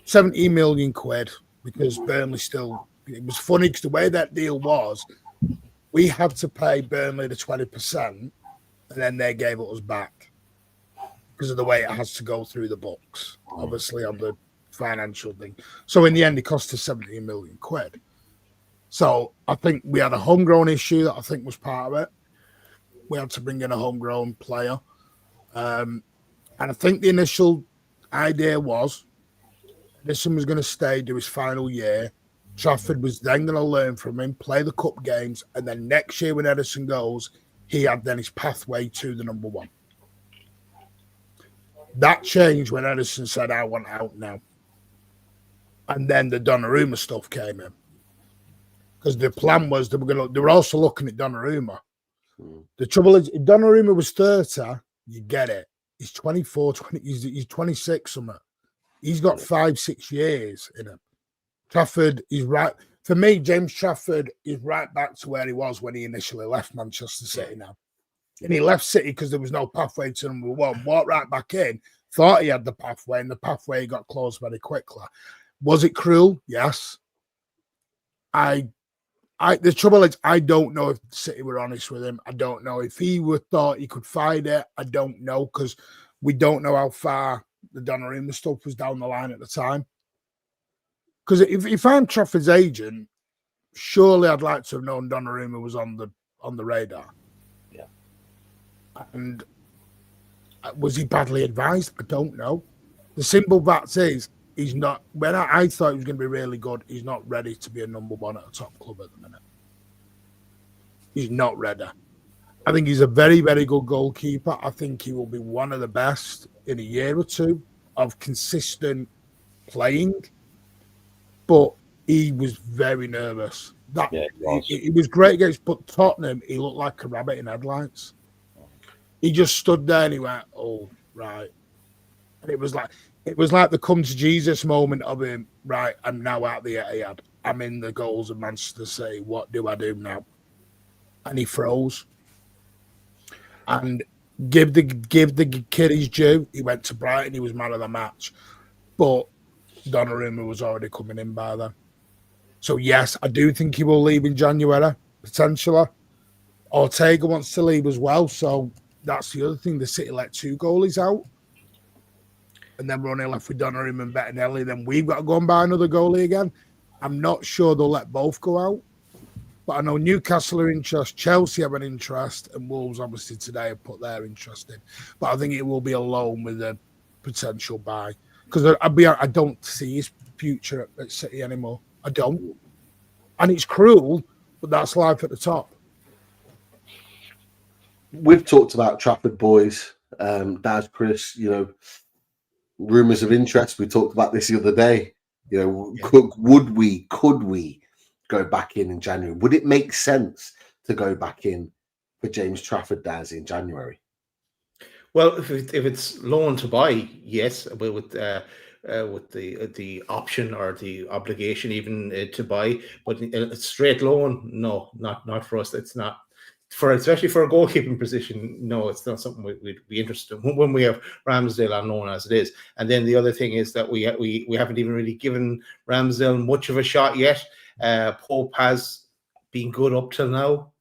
70 million quid because Burnley still, it was funny because the way that deal was, we had to pay Burnley the 20% and then they gave it us back because of the way it has to go through the books, obviously on the financial thing. So in the end, it cost us 17 million quid. So I think we had a homegrown issue that I think was part of it. We had to bring in a homegrown player. And I think the initial idea was Edison was going to stay, do his final year. Trafford was then going to learn from him, play the cup games, and then next year when Edison goes, he had then his pathway to the number one. That changed when Edison said, I want out now. And then the Donnarumma stuff came in. Because the plan was they were also looking at Donnarumma. The trouble is, if Donnarumma was 30, you get it. He's 24, he's 26 something. He's got 5-6 years in him. Trafford is right. For me, James Trafford is right back to where he was when he initially left Manchester City now. And he left City because there was no pathway to number one. Walked right back in, thought he had the pathway, and the pathway got closed very quickly. Was it cruel? Yes. The trouble is, I don't know if City were honest with him. I don't know if he thought he could fight it. I don't know because we don't know how far the Donnarumma stuff was down the line at the time. Because if I'm Trafford's agent, surely I'd like to have known Donnarumma was on the radar. Yeah. And was he badly advised? I don't know. The simple fact is, he's not. When I thought he was going to be really good, he's not ready to be a number one at a top club at the minute. He's not ready. I think he's a very, very good goalkeeper. I think he will be one of the best in a year or two of consistent playing. But he was very nervous. He was great against, but Tottenham, he looked like a rabbit in headlights. He just stood there and he went, "Oh, right." And it was like the come to Jesus moment of him. Right, I'm now at the Etihad. I'm in the goals of Manchester City. What do I do now? And he froze. And give the kid his due. He went to Brighton. He was man of the match, but Donnarumma was already coming in by then. So yes, I do think he will leave in January potentially. Ortega wants to leave as well, so that's the other thing. The City let 2 goalies out, and then we're only left with Donnarumma and Bettinelli. Then we've got to go and buy another goalie again. I'm not sure they'll let both go out. But I know Newcastle are interested, Chelsea have an interest, and Wolves obviously today have put their interest in. But I think it will be a loan with a potential buy. Because I don't see his future at City anymore. I don't. And it's cruel, but that's life at the top. We've talked about Trafford boys, Daz, Chris, rumours of interest. We talked about this the other day. Could we go back in January? Would it make sense to go back in for James Trafford, Daz, in January? Well, if it's loan to buy, yes, but with the option or the obligation even to buy, but a straight loan, no, not for us. It's not especially for a goalkeeping position. No, it's not something we'd be interested in when we have Ramsdale on loan as it is. And then the other thing is that we haven't even really given Ramsdale much of a shot yet. Pope has been good up till now,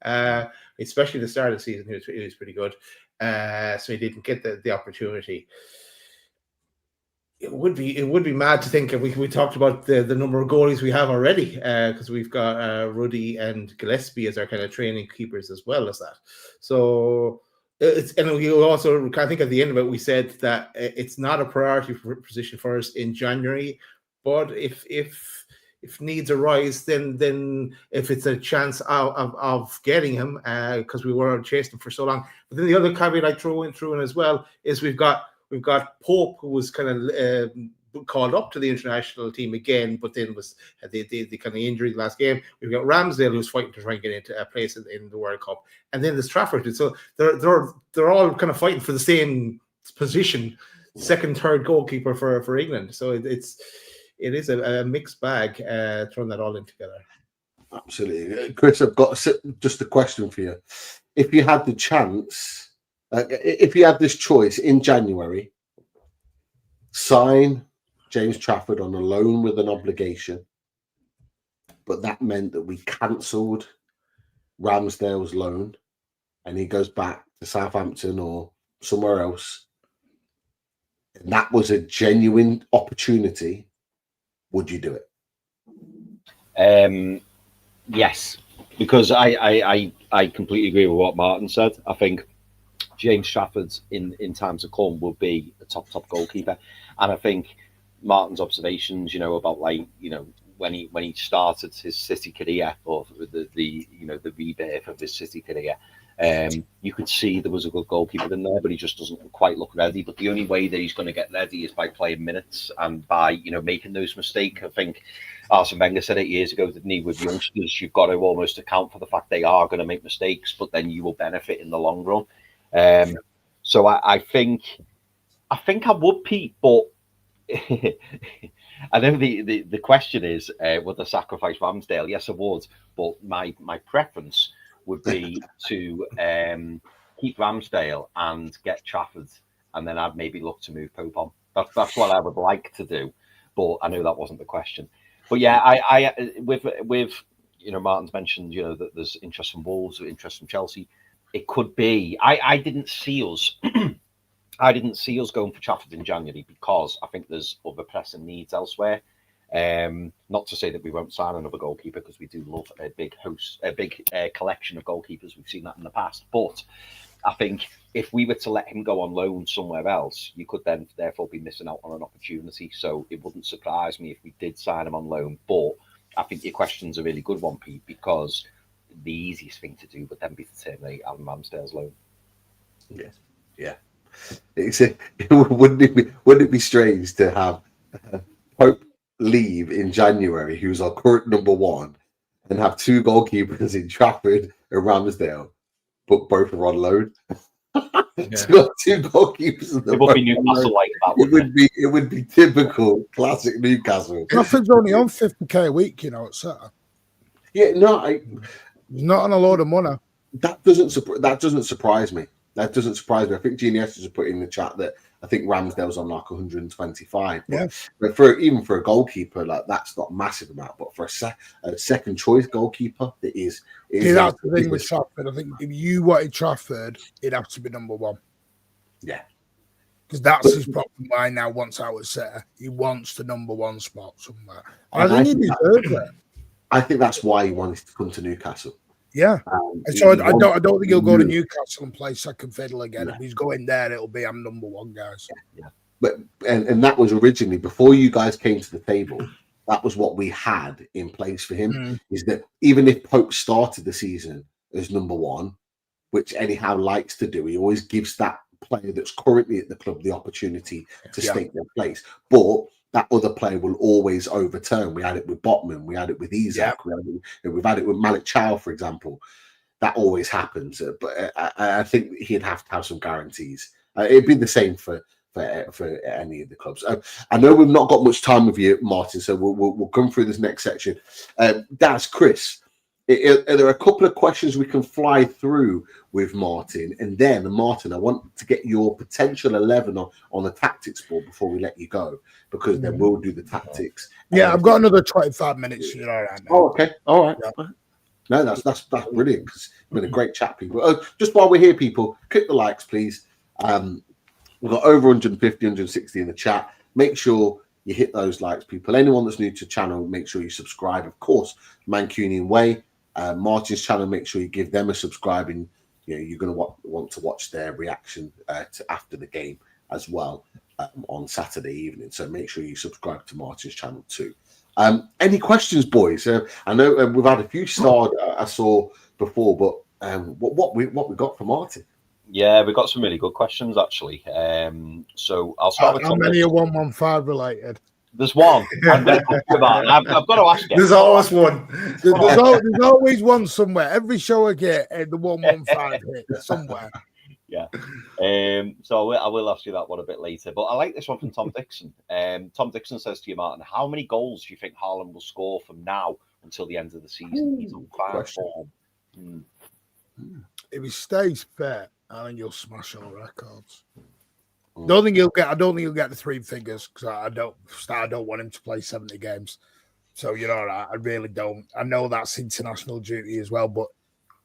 especially the start of the season. He was pretty good. So he didn't get the opportunity. It would be mad to think if we talked about the number of goalies we have already, because we've got Ruddy and Gillespie as our kind of training keepers as well as that. So and we also kind of think at the end of it, we said that it's not a priority position for us in January, but if needs arise, then if it's a chance of getting him, because we were chasing him for so long. But then the other caveat I throw in as well is we've got Pope, who was kind of called up to the international team again, but then had the kind of injury last game. We've got Ramsdale, who's fighting to try and get into a place in the World Cup, and then there's Trafford. So they're all kind of fighting for the same position, second, third goalkeeper for England. So it is a mixed bag, throwing that all in together. Absolutely. Chris, I've got just a question for you. If you had the chance, if you had this choice in January, sign James Trafford on a loan with an obligation, but that meant that we cancelled Ramsdale's loan and he goes back to Southampton or somewhere else, and that was a genuine opportunity, would you do it? Yes, because I completely agree with what Martin said. I think James Trafford in times to come will be a top goalkeeper, and I think Martin's observations, about when he started his City career, or the rebirth of his City career, you could see there was a good goalkeeper in there, but he just doesn't quite look ready. But the only way that he's going to get ready is by playing minutes and by making those mistakes. I think Arsene Wenger said it years ago, didn't he? With youngsters, you've got to almost account for the fact they are going to make mistakes, but then you will benefit in the long run. So I think I would, Pete, but I know the question is, would I sacrifice Ramsdale? Yes, I would, but my preference would be to keep Ramsdale and get Trafford, and then I'd maybe look to move Pope on. That's what I would like to do, but I know that wasn't the question. But yeah, I with Martin's mentioned that there's interest from Wolves, interest from Chelsea. It could be. I didn't see us. I didn't see us going for Trafford in January because I think there's other pressing needs elsewhere. Not to say that we won't sign another goalkeeper, because we do love a big collection of goalkeepers. We've seen that in the past, but I think if we were to let him go on loan somewhere else, you could then therefore be missing out on an opportunity. So it wouldn't surprise me if we did sign him on loan. But I think your question's a really good one, Pete, because the easiest thing to do would then be to terminate Alan Ramsdale's loan. Yes, yeah. Wouldn't it be strange to have Pope leave in January, who's our current number one, and have two goalkeepers in Trafford and Ramsdale, but both are on loan? Two goalkeepers. It would be Newcastle like that. It would be typical classic Newcastle. Trafford's only on 50k a week, you know, at Saturday. Yeah, no, He's not on a load of money. That doesn't surprise me. That doesn't surprise me. I think Genius has put in the chat that I think Ramsdale's on like 125. But even for a goalkeeper, like that's not a massive amount. But for a second choice goalkeeper, that's the thing with Trafford. I think if you wanted Trafford, it'd have to be number one. Yeah, because that's his problem. Why now wants out at City. He wants the number one spot somewhere. And I think he deserves it. I think that's why he wanted to come to Newcastle. Yeah, so I don't think he'll go to Newcastle and play second fiddle again. If he's going there, it'll be I'm number one, guys. Yeah. But and that was originally before you guys came to the table. That was what we had in place for him. Is that even if Pope started the season as number one, which anyhow likes to do, he always gives that player that's currently at the club the opportunity to stake their place. But that other player will always overturn. We had it with Botman, we had it with Isak, we've had it with Malik Chow, for example. That always happens. But I think he'd have to have some guarantees. It'd be the same for any of the clubs. I know we've not got much time with you, Martin, so we'll come through this next section. That's Chris. Are there a couple of questions we can fly through with Martin? And then, Martin, I want to get your potential 11 on the tactics board before we let you go, because then we'll do the tactics. Yeah, I've got another 25 minutes. All right. Oh, okay. All right. Yeah. No, that's brilliant, because it's been a great chat, people. Just while we're here, people, click the likes, please. We've got over 150, 160 in the chat. Make sure you hit those likes, people. Anyone that's new to the channel, make sure you subscribe. Of course, Mancunian Way. Martin's channel, make sure you give them a subscribe, and you're going to want to watch their reaction to after the game as well on Saturday evening. So make sure you subscribe to Martin's channel too. Any questions, boys? I know we've had a few starred I saw before, but what we got from Martin? Yeah, we got some really good questions actually. So I'll start with how many are 115 related? There's one. I've got to ask you. There's always one. There's always one somewhere. Every show I get, the 115 hit somewhere. Yeah. So I will ask you that one a bit later. But I like this one from Tom Dixon. Tom Dixon says to you, Martin, how many goals do you think Haaland will score from now until the end of the season? He's on fine form. If he stays fit, I think he'll smash all records. I don't think he'll get the three figures, because I don't want him to play 70 games. So I really don't. I know that's international duty as well, but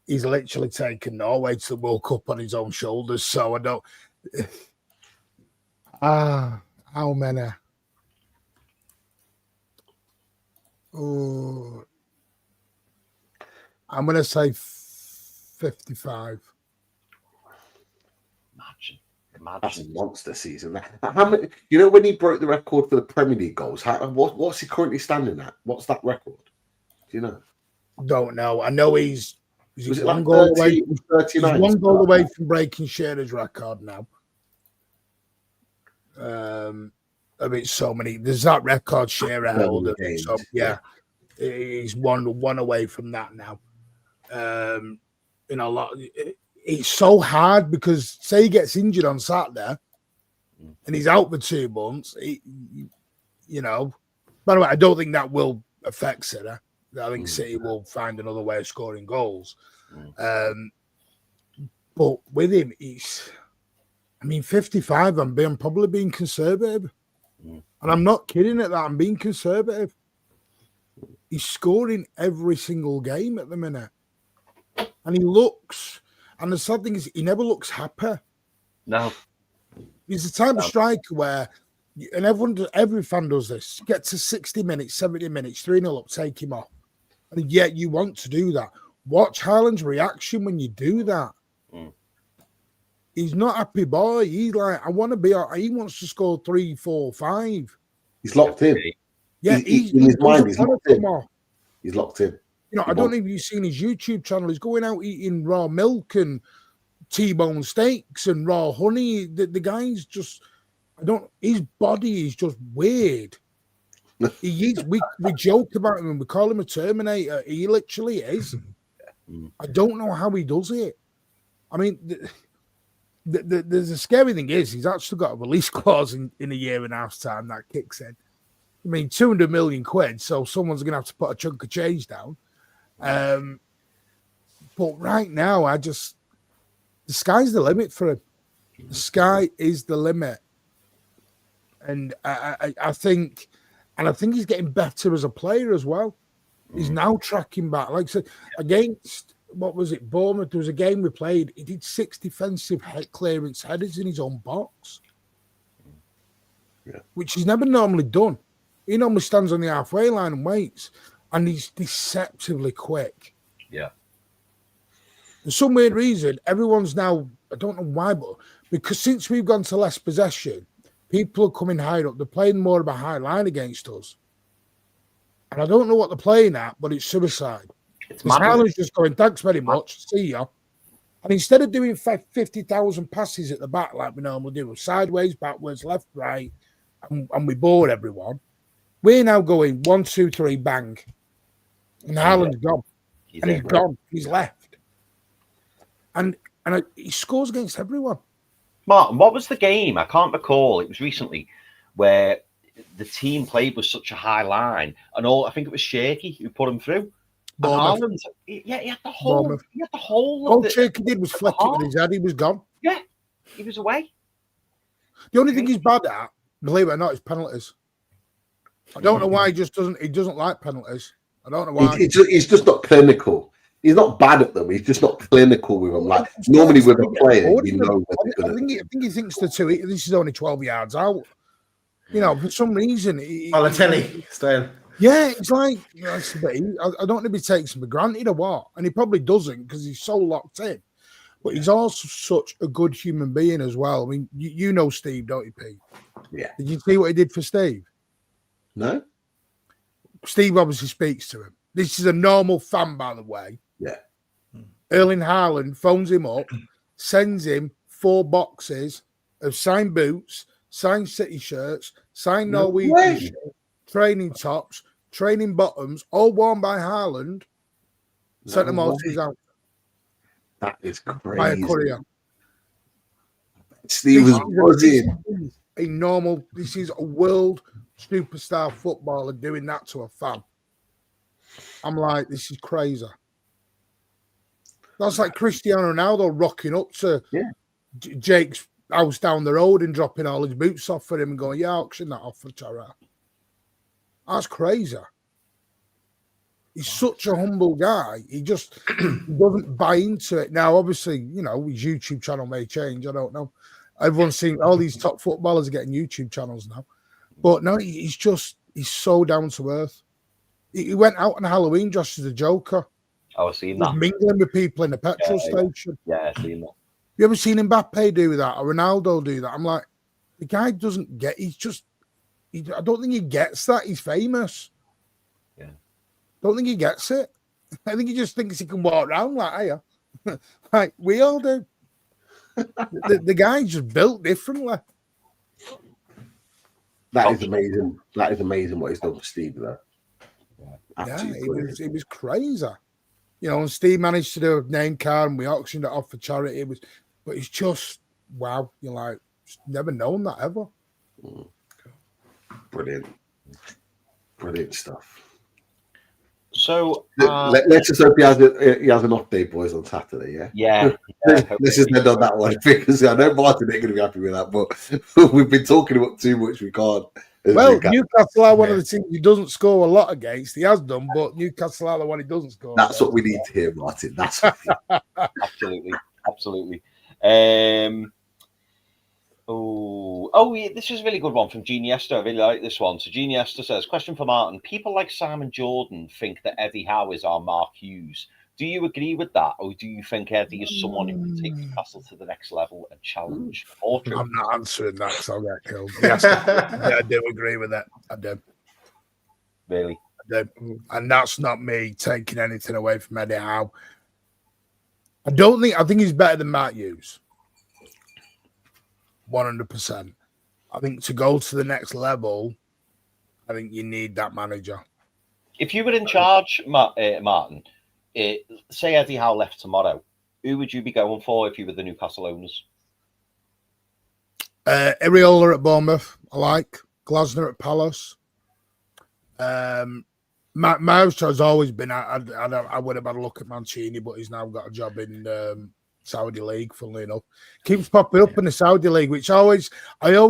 he's literally taken Norway to the World Cup on his own shoulders. So I don't. How many? Oh, I'm gonna say 55. That's a monster season. How many? When he broke the record for the Premier League goals, what's he currently standing at? What's that record? Do you know? Don't know. I know he's one goal away. 39. He's one goal away from breaking Shearer's record now. I mean, so many. There's that record Shearer held. So he's one away from that now. A lot. It's so hard, because say he gets injured on Saturday and he's out for 2 months. By the way, I don't think that will affect City. I think City will find another way of scoring goals. But with him, 55. I'm probably being conservative, and I'm not kidding at that. I'm being conservative. He's scoring every single game at the minute, and he looks. And the sad thing is, he never looks happy. No. He's the type of striker where And every fan does this. Get to 60 minutes, 70 minutes, 3-0 up, take him off. And yet you want to do that. Watch Haaland's reaction when you do that. He's not happy boy. He's like, I want to be. He wants to score 3, 4, 5. He's locked in. Yeah, in his mind, he's locked in. He's locked in. You know, I don't know if you've seen his YouTube channel. He's going out eating raw milk and T-bone steaks and raw honey. The guy's just, his body is just weird. He is. We joke about him and we call him a Terminator. He literally is. I don't know how he does it. I mean, there's a scary thing is he's actually got a release clause in a year and a half's time that kicks in. I mean, 200 million quid, so someone's going to have to put a chunk of change down. But right now, the sky's the limit for him. The sky is the limit. And I think he's getting better as a player as well. He's now tracking back. Like I said, against, what was it, Bournemouth, there was a game we played. He did 6 defensive clearance headers in his own box, which he's never normally done. He normally stands on the halfway line and waits, and he's deceptively quick. Yeah. For some weird reason, everyone's now, I don't know why, but because since we've gone to less possession, people are coming higher up. They're playing more of a high line against us. And I don't know what they're playing at, but it's suicide. Haaland's just going, thanks very much, see ya. And instead of doing 50,000 passes at the back like we normally do, sideways, backwards, left, right, and we bore everyone, we're now going 1, 2, 3, bang. And Haaland's gone. He's gone. He's left. And he scores against everyone. Martin, what was the game? I can't recall. It was recently where the team played with such a high line, and I think it was Shaky who put him through. Haaland, he had the whole. He had the whole. All Shaky did was flick it with his head. He was gone. Yeah, he was away. The only thing he's bad at, believe it or not, is penalties. I don't know why he doesn't like penalties. I don't know why. He's just not clinical. He's not bad at them. He's just not clinical with them. Like normally with a player, you know. I think he thinks the two. This is only 12 yards out. You know, for some reason, Balotelli style. Yeah, it's like I don't know if he takes him for granted or what, and he probably doesn't because he's so locked in. But he's also such a good human being as well. I mean, you know Steve, don't you, Pete? Yeah. Did you see what he did for Steve? No. Steve obviously speaks to him. This is a normal fan, by the way. Yeah. Erling Haaland phones him up, sends him 4 boxes of signed boots, signed City shirts, signed Norwegian shirts, training tops, training bottoms, all worn by Haaland. Sent them all to his house. That is crazy. By a courier. Steve was buzzing. This is a world superstar footballer doing that to a fan. I'm like, this is crazy. That's like Cristiano Ronaldo rocking up to Jake's house down the road and dropping all his boots off for him and going, auction that off for charity. That's crazy. He's such a humble guy. He just doesn't buy into it. Now, obviously, you know, his YouTube channel may change. I don't know. Everyone's seen all these top footballers are getting YouTube channels now. But no, he's so down to earth. He went out on Halloween dressed as a Joker. I was seeing that. Mingling with people in the petrol station. Yeah, I've seen that. You ever seen Mbappe do that or Ronaldo do that? I'm like, the guy doesn't get, I don't think he gets that. He's famous. Yeah. Don't think he gets it. I think he just thinks he can walk around like, hey, like we all do. the guy's just built differently. That is amazing. That is amazing what he's done for Steve, though. Yeah, it was crazy. You know, and Steve managed to do a name card and we auctioned it off for charity. But it's just, wow. You're like, never known that ever. Brilliant. Brilliant stuff. So let's just hope he has an off day, boys, on Saturday. Yeah. Let's just end on that one because I know Martin ain't going to be happy with that, but we've been talking about too much. We can't. Well, Newcastle are one of the teams he doesn't score a lot against. He has done, but Newcastle are the one he doesn't score. That's what we need to hear, Martin. That's absolutely. Yeah, this is a really good one from Gene Yester. I really like this one. So Gene Yester says, question for Martin. People like Simon Jordan think that Eddie Howe is our Mark Hughes. Do you agree with that? Or do you think Eddie is someone who can take Newcastle to the next level and challenge Fortress? I'm not answering that because I'll get killed. Yes, I do agree with that. I do. Really? I do. And that's not me taking anything away from Eddie Howe. I think he's better than Mark Hughes. 100%. I think to go to the next level, I think you need that manager. If you were in charge, Martin, say Eddie Howe left tomorrow, who would you be going for if you were the Newcastle owners? Iriola at Bournemouth, I like. Glasner at Palace. My house has always been, I would have had a look at Mancini, but he's now got a job in Saudi League, funnily enough. Keeps popping up in the Saudi League, which I always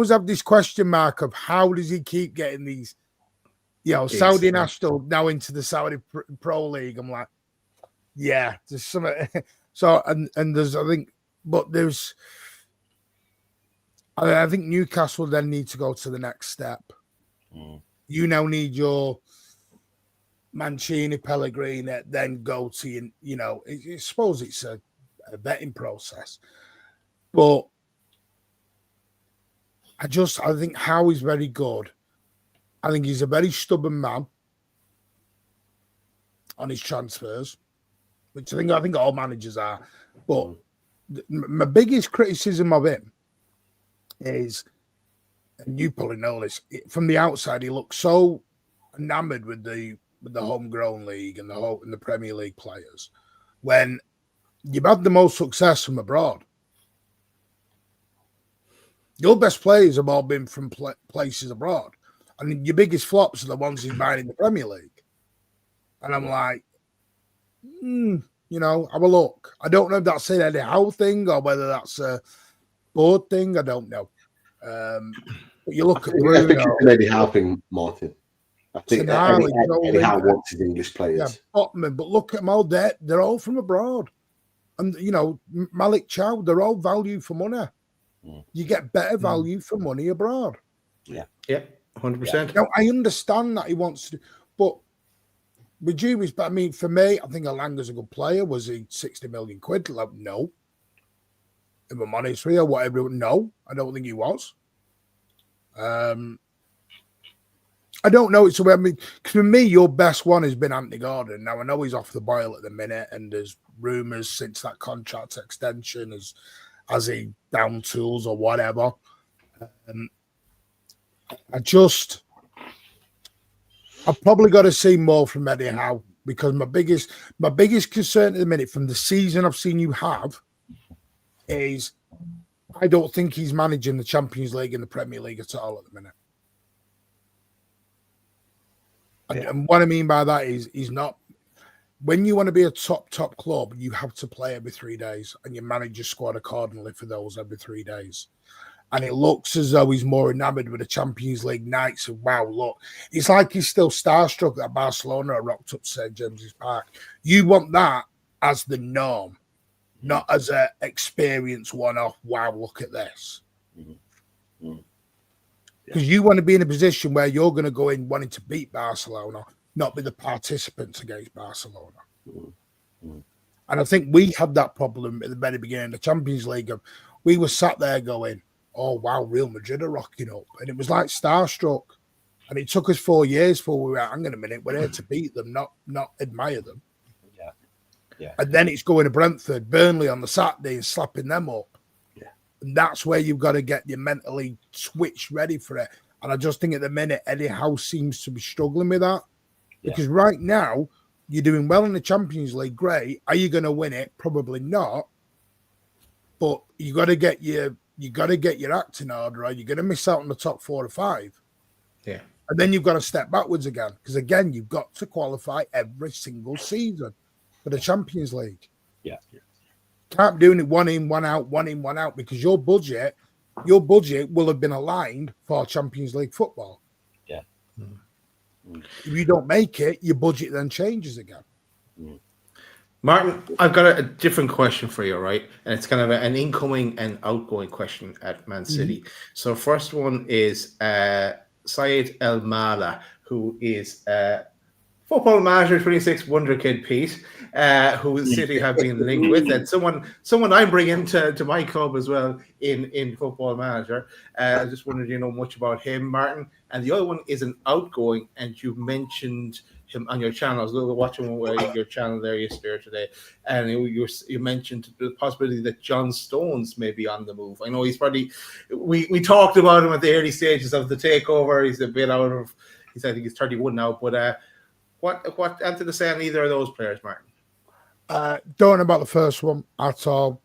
have this question mark of how does he keep getting these, Saudi national now into the Saudi Pro League. I'm like, yeah, there's some. So, and there's, I think Newcastle then need to go to the next step. You now need your Mancini, Pellegrini, then go to, I suppose it's a betting process. But I think Howie's very good. I think he's a very stubborn man on his transfers, which I think all managers are. But my biggest criticism of him is, and you probably know this, from the outside, he looks so enamored with the homegrown league and the Premier League players, when you've had the most success from abroad. Your best players have all been from places abroad, and your biggest flops are the ones he's buying in the Premier League. And I'm like, have a look. I don't know if that's an Eddie Howe thing or whether that's a board thing. I don't know. But you look at I think it's an Eddie Howe thing, Martin. I think Eddie Howe wants his English players. Yeah, but look at them all. They're all from abroad. And, Malik Chow, they're all value for money. You get better value for money abroad. Yeah, 100%. Now, I understand that he wants to, but with due respect, for me, I think Alanga's a good player. Was he 60 million quid? Like, no. If I'm honest with you, whatever, no, I don't think he was. I don't know. It's because for me, your best one has been Anthony Gordon. Now I know he's off the boil at the minute, and there's rumours since that contract extension as he down tools or whatever. I've probably got to see more from Eddie Howe, because my biggest concern at the minute from the season I've seen you have is I don't think he's managing the Champions League and the Premier League at all at the minute. And what I mean by that is he's not. When you want to be a top club, you have to play every 3 days, and you manage your squad accordingly for those every 3 days. And it looks as though he's more enamored with the Champions League nights. And wow, look, it's like he's still starstruck that Barcelona are rocked up St. James's Park. You want that as the norm, not as an experience one-off. Wow, look at this. Because you want to be in a position where you're going to go in wanting to beat Barcelona, not be the participants against Barcelona. And I think we had that problem at the very beginning of the Champions League. We were sat there going, oh, wow, Real Madrid are rocking up. And it was like starstruck. And it took us 4 years before we were, hang on a minute, we're here to beat them, not admire them. Yeah. And then it's going to Brentford, Burnley on the Saturday and slapping them up. And that's where you've got to get your mentally switched ready for it. And I just think at the minute, Eddie Howe seems to be struggling with that. Because right now, you're doing well in the Champions League, great. Are you going to win it? Probably not. But you got to get your act in order, or you're going to miss out on the top 4 or 5. Yeah. And then you've got to step backwards again. Because again, you've got to qualify every single season for the Champions League. Yeah. Can't be doing it one in, one out, because your budget will have been aligned for Champions League football. Yeah. If you don't make it, your budget then changes again. Martin, I've got a different question for you, right? And it's kind of an incoming and outgoing question at Man City. So first one is Syed El Mala, who is Football Manager 26 Wonder Kid Pete, who City have been linked with, and someone I'm bringing to my club as well in Football Manager. I just wondered, you know much about him, Martin. And the other one is an outgoing, and you mentioned him on your channel. I was watching your channel there yesterday or today, and you mentioned the possibility that John Stones may be on the move. I know he's probably we talked about him at the early stages of the takeover. He's a bit out of. I think he's 31 now, but. What anything to say on either of those players, Martin? Don't know about the first one at all.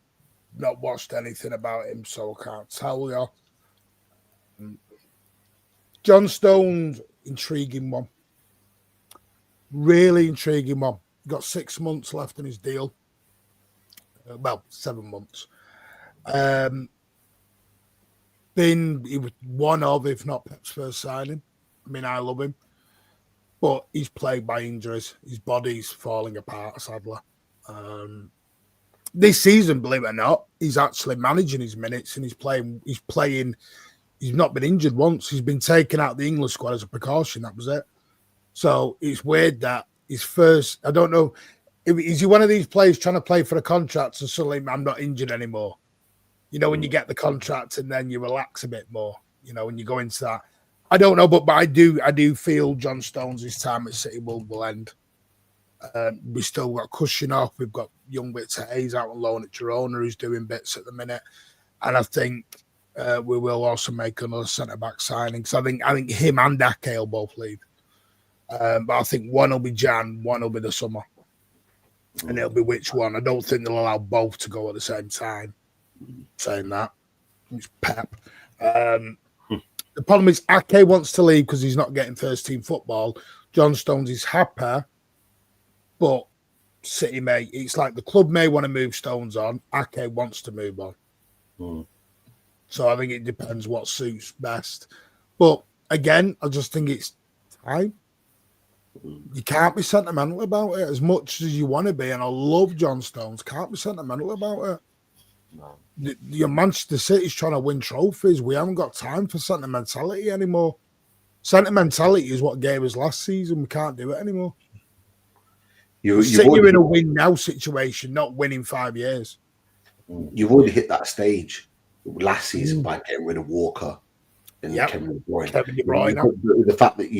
Not watched anything about him, so I can't tell you. John Stone's intriguing one. Really intriguing one. Got 6 months left in his deal. Well, 7 months. He was one of, if not Pep's first signing. I mean, I love him. But he's plagued by injuries. His body's falling apart, sadly. This season, believe it or not, he's actually managing his minutes and he's playing. He's not been injured once. He's been taken out of the English squad as a precaution. That was it. So it's weird that his first, I don't know, is he one of these players trying to play for a contract and suddenly I'm not injured anymore? You know, when you get the contract and then you relax a bit more, you know, when you go into that. I don't know, but I do feel John Stones' time at City will end. We still got Cushion off. We've got young bits of Hayes out on loan at Girona who's doing bits at the minute. And I think we will also make another centre-back signing. So I think him and Ake will both leave. But I think one will be Jan, one will be the summer. And it'll be which one. I don't think they'll allow both to go at the same time. Saying that. It's Pep. The problem is Ake wants to leave because he's not getting first-team football. John Stones is happy, but City it's like the club may want to move Stones on. Ake wants to move on. So I think it depends what suits best. But again, I just think it's time. You can't be sentimental about it as much as you want to be. And I love John Stones. Can't be sentimental about it. No. Your Manchester City's trying to win trophies. We haven't got time for sentimentality anymore. Sentimentality is what gave us last season. We can't do it anymore. You're in a win now situation, not winning 5 years. You've already hit that stage last season by getting rid of Walker and Kevin De Bruyne. The fact that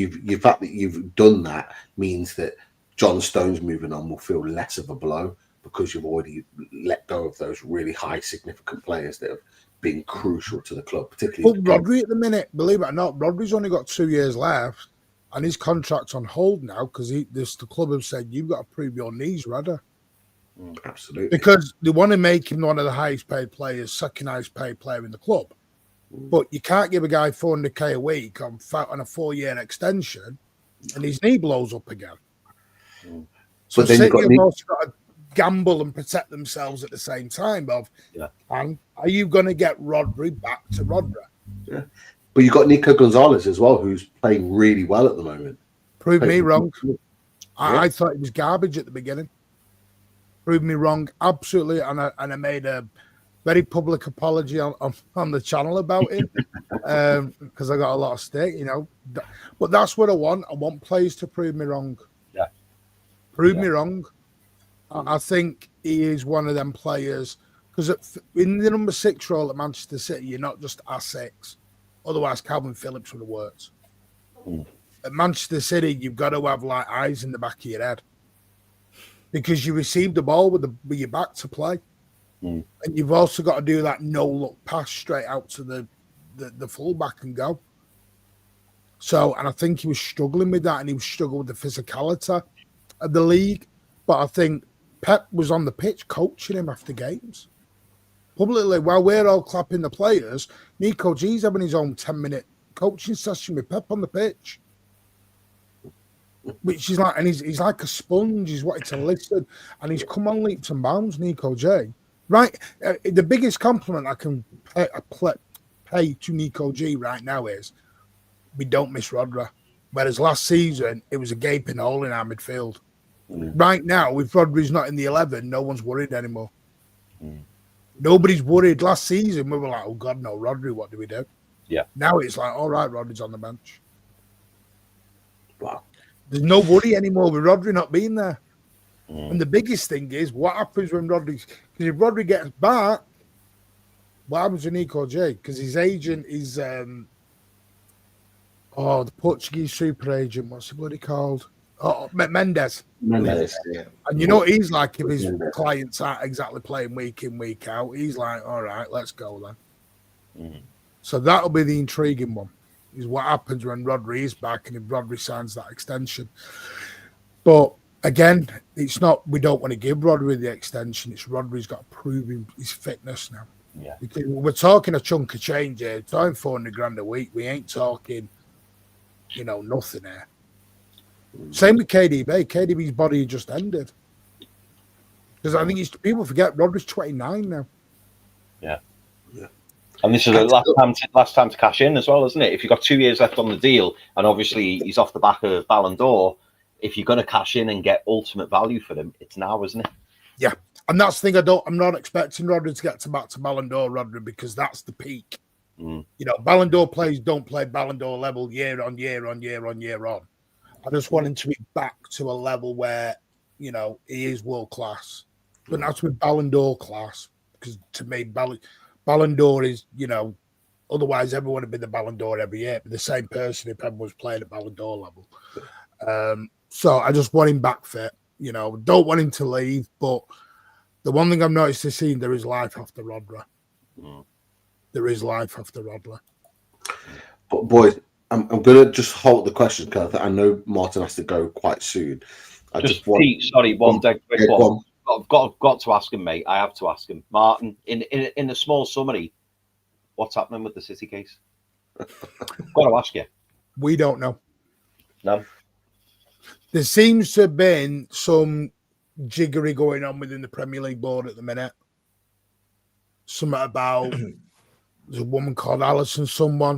you've done that means that John Stones moving on will feel less of a blow, because you've already let go of those really high significant players that have been crucial to the club, particularly. But Rodri at the minute, believe it or not, Rodri's only got 2 years left and his contract's on hold now because the club have said, you've got to prove your knees, Rodri. Absolutely. Because they want to make him one of the highest paid players, second highest paid player in the club. But you can't give a guy 400k a week on a 4-year extension and his knee blows up again. So then you've also got to gamble and protect themselves at the same time and are you going to get Rodri back to Rodri? Yeah. But you've got Nico Gonzalez as well, who's playing really well at the moment. Prove me wrong. I thought it was garbage at the beginning. Prove me wrong, absolutely. And I made a very public apology on the channel about it because I got a lot of stake, you know. But that's what I want. I want players to prove me wrong. Yeah. Prove me wrong. I think he is one of them players because in the number 6 role at Manchester City, you're not just R6. Otherwise, Calvin Phillips would have worked. At Manchester City, you've got to have like eyes in the back of your head because you receive the ball with your back to play, and you've also got to do that no-look pass straight out to the fullback and go. So, and I think he was struggling with that, and he was struggling with the physicality of the league. But I think Pep was on the pitch coaching him after games. Publicly, while we're all clapping the players, Nico G's having his own 10-minute coaching session with Pep on the pitch. Which is like, and he's like a sponge. He's wanted to listen, and he's come on leaps and bounds, Nico J. Right? The biggest compliment I can pay to Nico G right now is we don't miss Rodri. Whereas last season, it was a gaping hole in our midfield. Right now, if Rodri's not in the 11, no one's worried anymore. Nobody's worried. Last season, we were like, oh, God, no, Rodri, what do we do? Yeah. Now it's like, all right, Rodri's on the bench. Wow. There's no worry anymore with Rodri not being there. And the biggest thing is, what happens when Rodri... Because if Rodri gets back, what happens to Nico J? Because his agent is... the Portuguese super agent. What's he called? Oh, Mendes. Mendes. Yeah. And you know what he's like if his clients aren't exactly playing week in, week out. He's like, all right, let's go then. So that'll be the intriguing one, is what happens when Rodri is back and if Rodri signs that extension. But again, it's not, we don't want to give Rodri the extension. It's Rodri's got to prove his fitness now. Yeah. Because we're talking a chunk of change here. Talking 400 grand a week. We ain't talking, nothing here. Same with KDB. KDB's body just ended. Because I think people forget Rodri's 29 now. Yeah. And this is the last time to cash in as well, isn't it? If you've got 2 years left on the deal, and obviously he's off the back of Ballon d'Or, if you're going to cash in and get ultimate value for him, it's now, isn't it? Yeah. And that's the thing. I'm not expecting Rodri to get back to Ballon d'Or, Rodri, because that's the peak. Ballon d'Or players don't play Ballon d'Or level year on year on year on year on. I just want him to be back to a level where, he is world class. But that's with Ballon d'Or class, because to me, Ballon d'Or is, otherwise everyone would be the Ballon d'Or every year. But the same person if everyone was playing at Ballon d'Or level. So I just want him back fit. Don't want him to leave. But the one thing I've noticed this season, there is life after Rodri. There is life after Rodri. But boys, I'm going to just hold the questions because I know Martin has to go quite soon. Pete, sorry, one quick one. I've got to ask him, mate. I have to ask him. Martin, in a small summary, what's happening with the City case? Got to ask you. We don't know. No? There seems to have been some jiggery going on within the Premier League board at the minute. Something about there's a woman called Alison,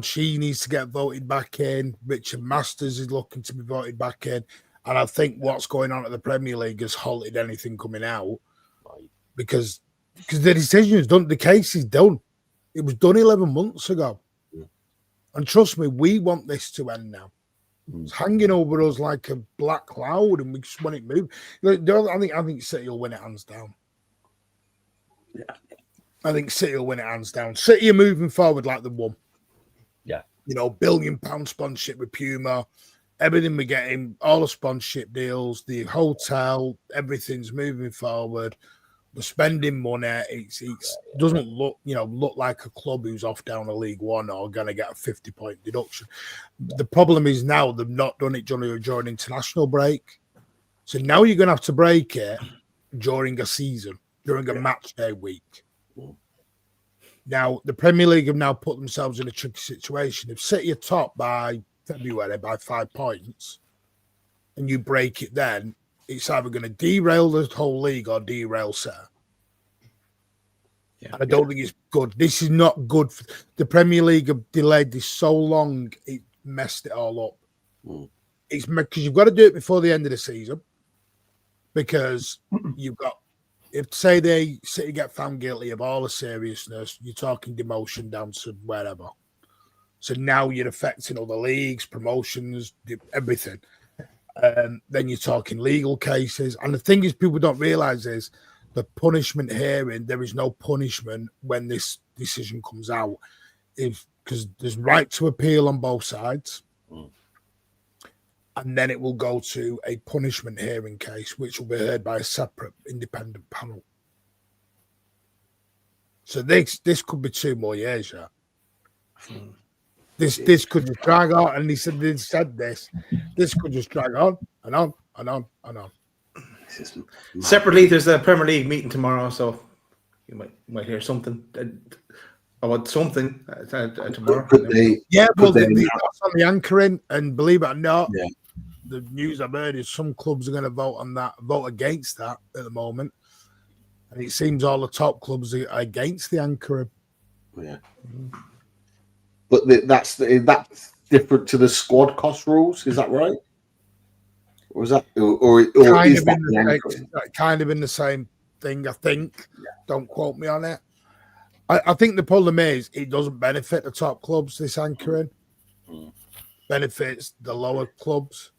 she needs to get voted back in. Richard Masters is looking to be voted back in. And I think what's going on at the Premier League has halted anything coming out because the decision is done. The case is done. It was done 11 months ago. And trust me, we want this to end now. It's hanging over us like a black cloud, and we just want it moved. I think City will win it hands down. Yeah. I think City will win it hands down. City are moving forward like the one. Yeah. £1 billion sponsorship with Puma. Everything we're getting, all the sponsorship deals, the hotel, everything's moving forward. We're spending money. It doesn't look like a club who's off down a League One or going to get a 50-point deduction. The problem is now they've not done it during international break. So now you're going to have to break it during a season, during a match day week. Now, the Premier League have now put themselves in a tricky situation. If City are top by February by 5 points and you break it then, it's either going to derail the whole league or derail City. And I don't think it's good. This is not good. The Premier League have delayed this so long, it messed it all up. It's because you've got to do it before the end of the season because you've got, if say they City get found guilty of all the seriousness, you're talking demotion down to wherever. So now you're affecting all the leagues, promotions, everything. Then you're talking legal cases. And the thing is, people don't realise is the punishment hearing, there is no punishment when this decision comes out. Because there's right to appeal on both sides. And then it will go to a punishment hearing case, which will be heard by a separate independent panel. So this could be 2 more years, yeah. This could just drag on, and they said this. This could just drag on and on and on and on. Separately, there's a Premier League meeting tomorrow, so you might hear something about something tomorrow. Yeah, well, that's on the anchoring, and believe it or not, the news I've heard is some clubs are going to vote against that at the moment, and it seems all the top clubs are against the anchoring. Yeah. But that's different to the squad cost rules, is that right? Was that or kind is of that in the anchoring? kind of in the same thing, I think. Don't quote me on it. I think the problem is it doesn't benefit the top clubs, this anchoring. Benefits the lower clubs.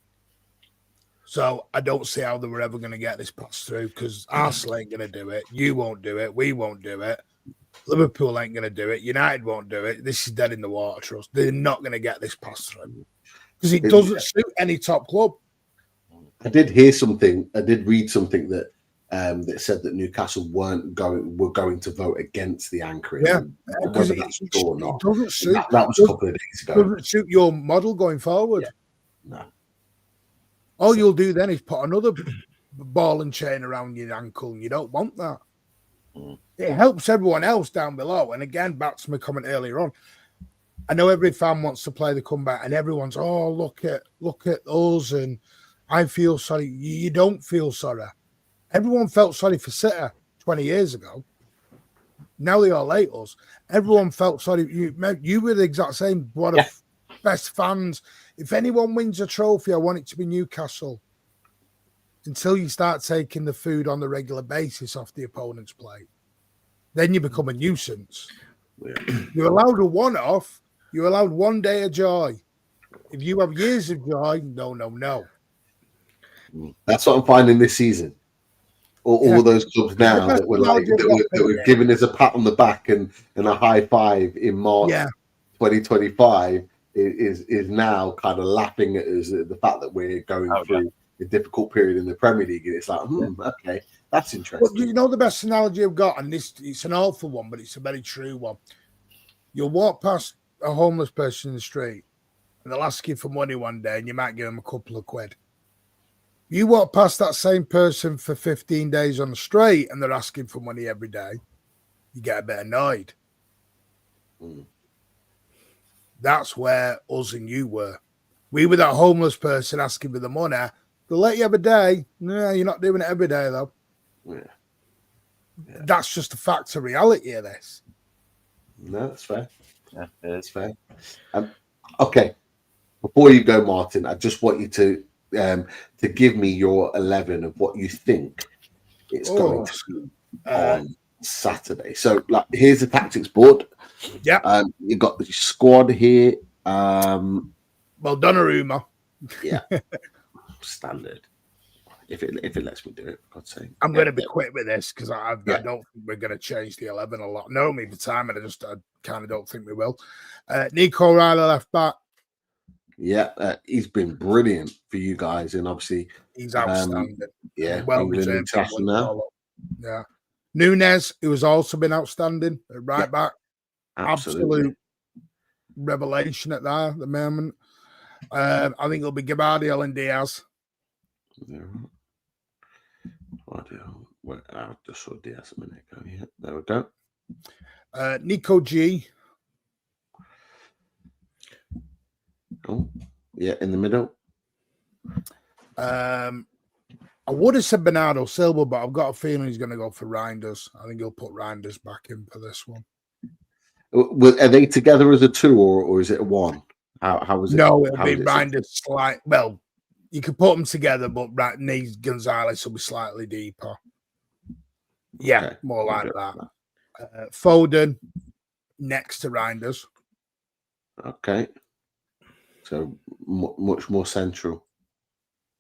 So I don't see how they were ever going to get this passed through because Arsenal ain't going to do it. You won't do it. We won't do it. Liverpool ain't going to do it. United won't do it. This is dead in the water, trust. They're not going to get this passed through because it doesn't suit any top club. I did hear something. I did read something that that said that Newcastle were going to vote against the anchoring. Yeah, because whether that's true or not. It doesn't suit. That was a couple of days ago. Doesn't suit your model going forward. Yeah. No. All you'll do then is put another ball and chain around your ankle, and you don't want that. It helps everyone else down below. And again, back to my comment earlier on, I know every fan wants to play the comeback, and everyone's, oh, look at us, and I feel sorry. You don't feel sorry. Everyone felt sorry for City 20 years ago. Now they all hate us. Everyone felt sorry. You were the exact same. What a best fans. If anyone wins a trophy, I want it to be Newcastle. Until you start taking the food on the regular basis off the opponent's plate, then you become a nuisance. Yeah. You're allowed a one-off. You're allowed 1 day of joy. If you have years of joy, no. That's what I'm finding this season. All those clubs now that were giving us a pat on the back and a high five in March 2025 is now kind of laughing at us at the fact that we're going through a difficult period in the Premier League. And it's like, okay, that's interesting. Well, you know the best analogy I've got, and it's an awful one, but it's a very true one. You'll walk past a homeless person in the street and they'll ask you for money one day and you might give them a couple of quid. You walk past that same person for 15 days on the street and they're asking for money every day, you get a bit annoyed. That's where us and you were. We were that homeless person asking for the money. They'll let you have a day. No, you're not doing it every day, though. Yeah. That's just a fact of reality of this. No, that's fair. Yeah, it's fair. Okay. Before you go, Martin, I just want you to give me your 11 of what you think it's going to be on Saturday. So, like, here's the tactics board. Yeah. You got the squad here. Well, Donnarumma. Yeah. Standard. If it lets me do it, for God's sake. I'm going to be quick with this because I don't think we're going to change the 11 a lot. No, me the time, and I kind of don't think we will. Nico Riley left back. Yeah, he's been brilliant for you guys, and obviously he's outstanding. Well reserved now. Yeah, Nunez, who has also been outstanding at right back. Absolute revelation at the moment. I think it'll be Gabardiola and Diaz. I just saw Diaz a minute ago. Yeah, there we go. Nico G. Oh, yeah, in the middle. I would have said Bernardo Silva, but I've got a feeling he's going to go for Reinders. I think he'll put Reinders back in for this one. Are they together as a two or is it a one? How is it? No, it'll be Reinders well, you could put them together, but needs Gonzalez will be slightly deeper. Yeah, okay. More like that. Foden next to Reinders. Okay. So much more central.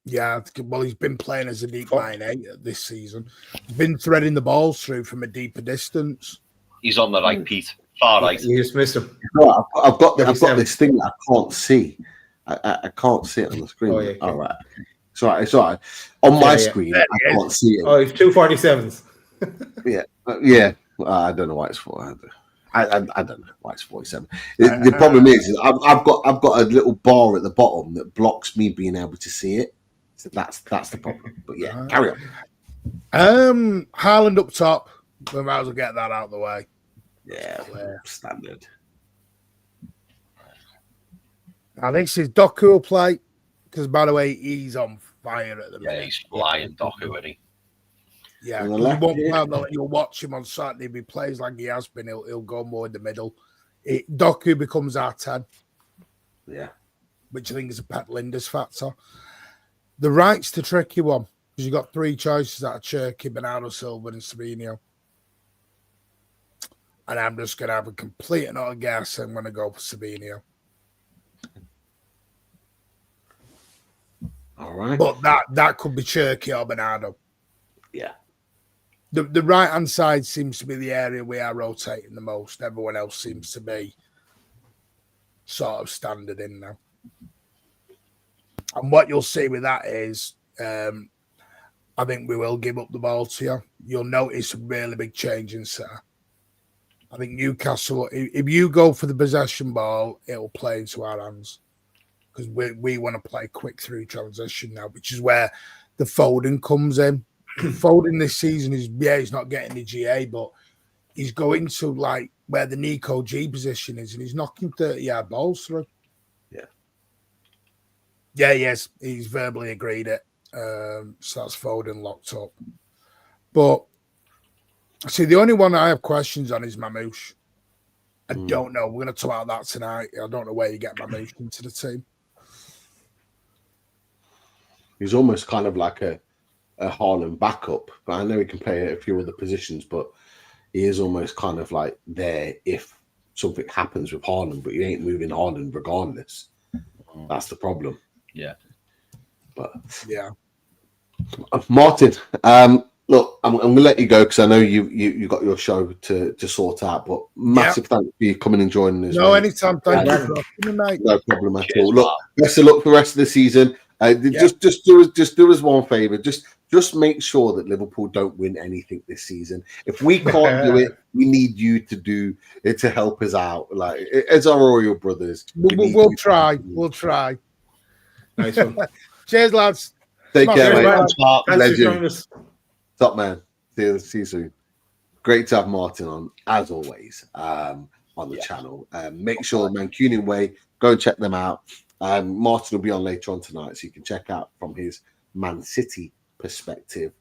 Yeah, well, he's been playing as a deep line 8 this season. He's been threading the balls through from a deeper distance. He's on the right, Pete. Far right. You just missed him. No, I've got this thing that I can't see. I can't see it on the screen. Okay. All right. It's all right. On my screen, I can't see it. Oh, it's 247s. Yeah. I don't know why it's for. I don't know why it's 47. The problem is I've got a little bar at the bottom that blocks me being able to see it. So that's the problem. But yeah, carry on. Haaland up top. We might as well get that out of the way. Yeah, standard. Now this is Doku will play because, by the way, he's on fire at the minute. Yeah, he's flying Doku, isn't he? Yeah, you'll watch him on Saturday. If he plays like he has been, he'll go more in the middle. Doku becomes our 10. Yeah. Which I think is a Pep Linders factor. The right's the tricky one because you got three choices out of Cherky, Bernardo Silva, and Sabinho. And I'm just going to have a complete and utter guess. I'm going to go for Sabinho. All right. But that could be Cherky or Bernardo. Yeah. The right-hand side seems to be the area we are rotating the most. Everyone else seems to be sort of standard in now. And what you'll see with that is I think we will give up the ball to you. You'll notice a really big change in center. I think Newcastle, if you go for the possession ball, it'll play into our hands because we want to play quick through transition now, which is where the Foden comes in. Foden this season is, he's not getting the GA, but he's going to like where the Nico G position is and he's knocking 30-yard balls through. Yeah. Yeah, yes, he's verbally agreed it. So that's Foden locked up. But see, the only one I have questions on is Mamouche. I don't know. We're going to talk about that tonight. I don't know where you get Mamouche into the team. He's almost kind of like a Haaland backup. But I know he can play a few other positions, but he is almost kind of like there if something happens with Haaland, but he ain't moving Haaland regardless. That's the problem. Yeah. But yeah. Martin, look, I'm going to let you go because I know you got your show to sort out. But massive thanks for you coming and joining us. No, anytime. Thank you. No problem at all. Look, best of luck for the rest of the season. Just do us one favor. Just make sure that Liverpool don't win anything this season. If we can't do it, we need you to do it to help us out. Like as our royal brothers, we'll try. We'll try. Nice one. Cheers, lads. Take care, mate. Thanks for joining us. Top man. See you soon. Great to have Martin on, as always, on the channel. Make sure Mancunian Way, go and check them out. Martin will be on later on tonight, so you can check out from his Man City perspective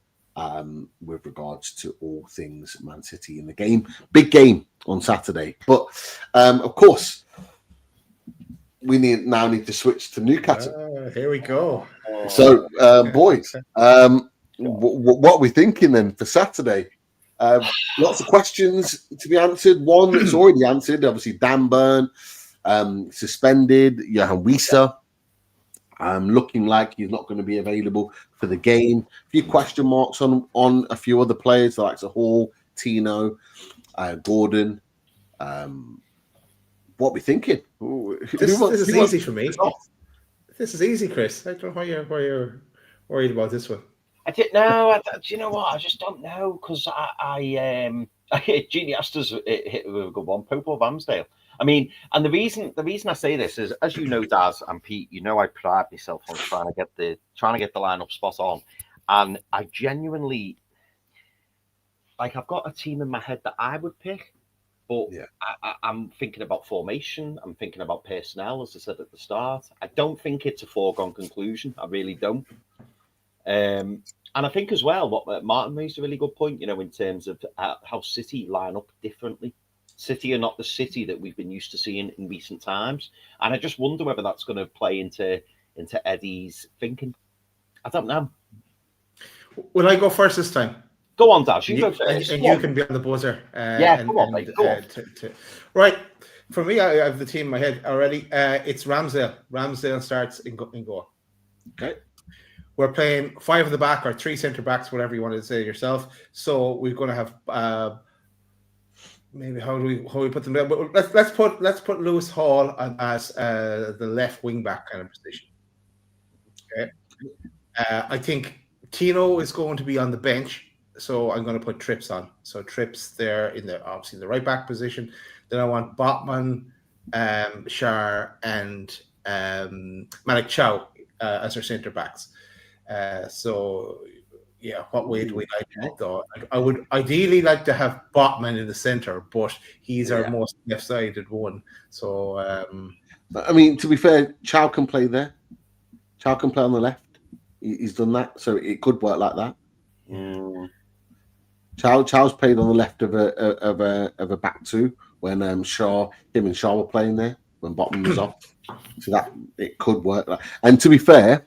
with regards to all things Man City in the game. Big game on Saturday. But, of course, we now need to switch to Newcastle. Here we go. So, boys, what are we thinking then for Saturday? Lots of questions to be answered. One that's already answered, obviously, Dan Burn suspended. Johan Wieser looking like he's not going to be available for the game. A few question marks on a few other players, like Hall, Tino, Gordon. What are we thinking? This is easy for me. This is easy, Chris. I don't know why you're worried about this one. I didn't know. Do you know what? I just don't know because I Genie Astor's hit with a good one. Pope of Ramsdale. I mean, and the reason I say this is, as you know, Daz and Pete, you know, I pride myself on trying to get the lineup spot on, and I genuinely I've got a team in my head that I would pick. But I'm thinking about formation. I'm thinking about personnel, as I said at the start. I don't think it's a foregone conclusion. I really don't. And I think as well, what Martin raised a really good point, you know, in terms of how City line up differently. City are not the City that we've been used to seeing in recent times. And I just wonder whether that's going to play into Eddie's thinking. I don't know. Will I go first this time? Go on, Dash. You go first. And you can be on the buzzer. Come on, mate. Go on. Right. For me, I have the team in my head already. It's Ramsdale. Ramsdale starts in goal. Okay. We're playing 5 at the back or 3 centre backs, whatever you want to say yourself. So we're going to have maybe how do we put them down? But let's put Lewis Hall as the left wing back kind of position. Okay. I think Tino is going to be on the bench. So I'm going to put Trips on. So Trips there obviously in the right back position. Then I want Botman, Schär, and Malik Chow as our centre backs. What way do we like to go? I would ideally like to have Botman in the centre, but he's our most left-sided one. So I mean, to be fair, Chow can play there. Chow can play on the left. He's done that, so it could work like that. Chow's played on the left of a back two when him and Shaw were playing there when Botman was off. So that it could work. And to be fair,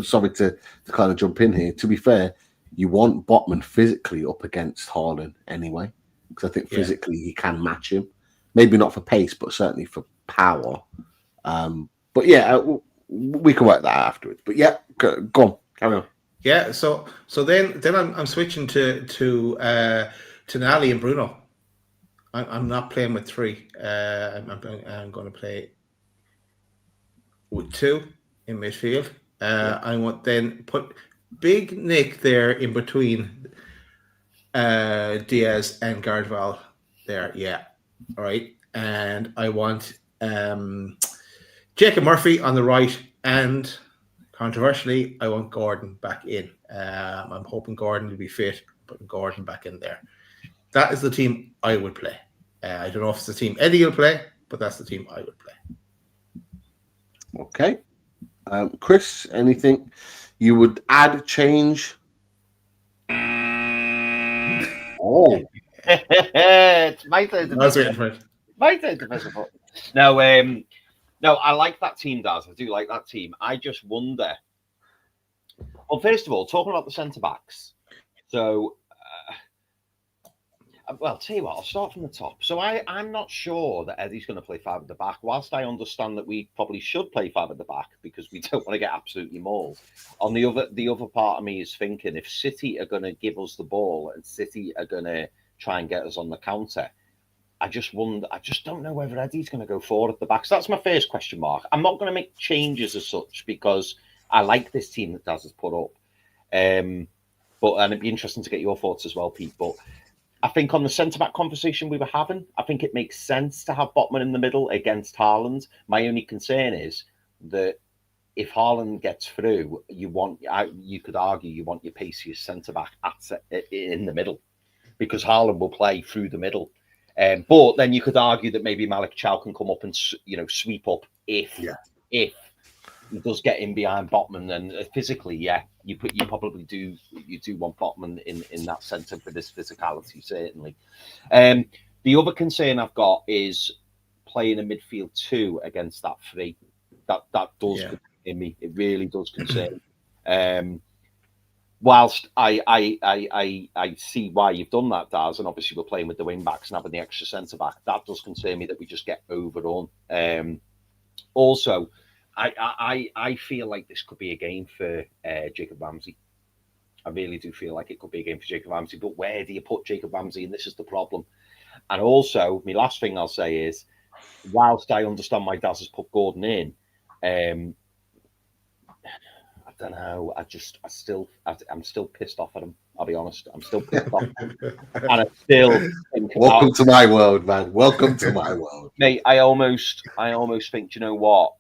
sorry to kind of jump in here. To be fair, you want Botman physically up against Haaland anyway, because I think physically he can match him. Maybe not for pace, but certainly for power. But yeah, we can work that out afterwards. But yeah, go on, carry on. Yeah, so then I'm switching to Tonali and Bruno. I'm not playing with three. I'm going to play with two in midfield. I want then put Big Nick there in between Diaz and Gardval there. Yeah, all right. And I want Jacob Murphy on the right, and controversially, I want Gordon back in. I'm hoping Gordon will be fit, putting Gordon back in there. That is the team I would play. I don't know if it's the team Eddie will play, but that's the team I would play. Okay. Chris, anything you would add, change? Oh. It's my turn to That's it. my turn to press a button. No, I like that team, Daz. I do like that team. I just wonder. Well, first of all, talking about the centre backs. So, well, tell you what, I'll start from the top. So I'm not sure that Eddie's going to play five at the back, whilst I understand that we probably should play five at the back because we don't want to get absolutely mauled. On the other part of me is thinking if City are going to give us the ball and City are going to try and get us on the counter, I just don't know whether Eddie's going to go forward at the back. So that's my first question mark. I'm not going to make changes as such because I like this team that Daz has put up. And it'd be interesting to get your thoughts as well, Pete. But I think on the centre-back conversation we were having, I think it makes sense to have Botman in the middle against Haaland. My only concern is that if Haaland gets through, you could argue you want your paciest centre-back in the middle because Haaland will play through the middle. But then you could argue that maybe Malik Chow can come up and sweep up if he does get in behind Botman. And physically, you probably do want Botman in that centre for this physicality, certainly. The other concern I've got is playing a midfield two against that three. That does concern me. It really does concern me. Whilst I see why you've done that, Daz, and obviously we're playing with the wing backs and having the extra centre back, that does concern me that we just get overrun. Also, I feel like this could be a game for Jacob Ramsey. I really do feel like it could be a game for Jacob Ramsey. But where do you put Jacob Ramsey? And this is the problem. And also, my last thing I'll say is, whilst I understand why Daz has put Gordon in, I don't know. I'm still pissed off at him. I'll be honest. I'm still pissed off. And I still think welcome to my world, man. Welcome to my world, mate. I almost think, you know what?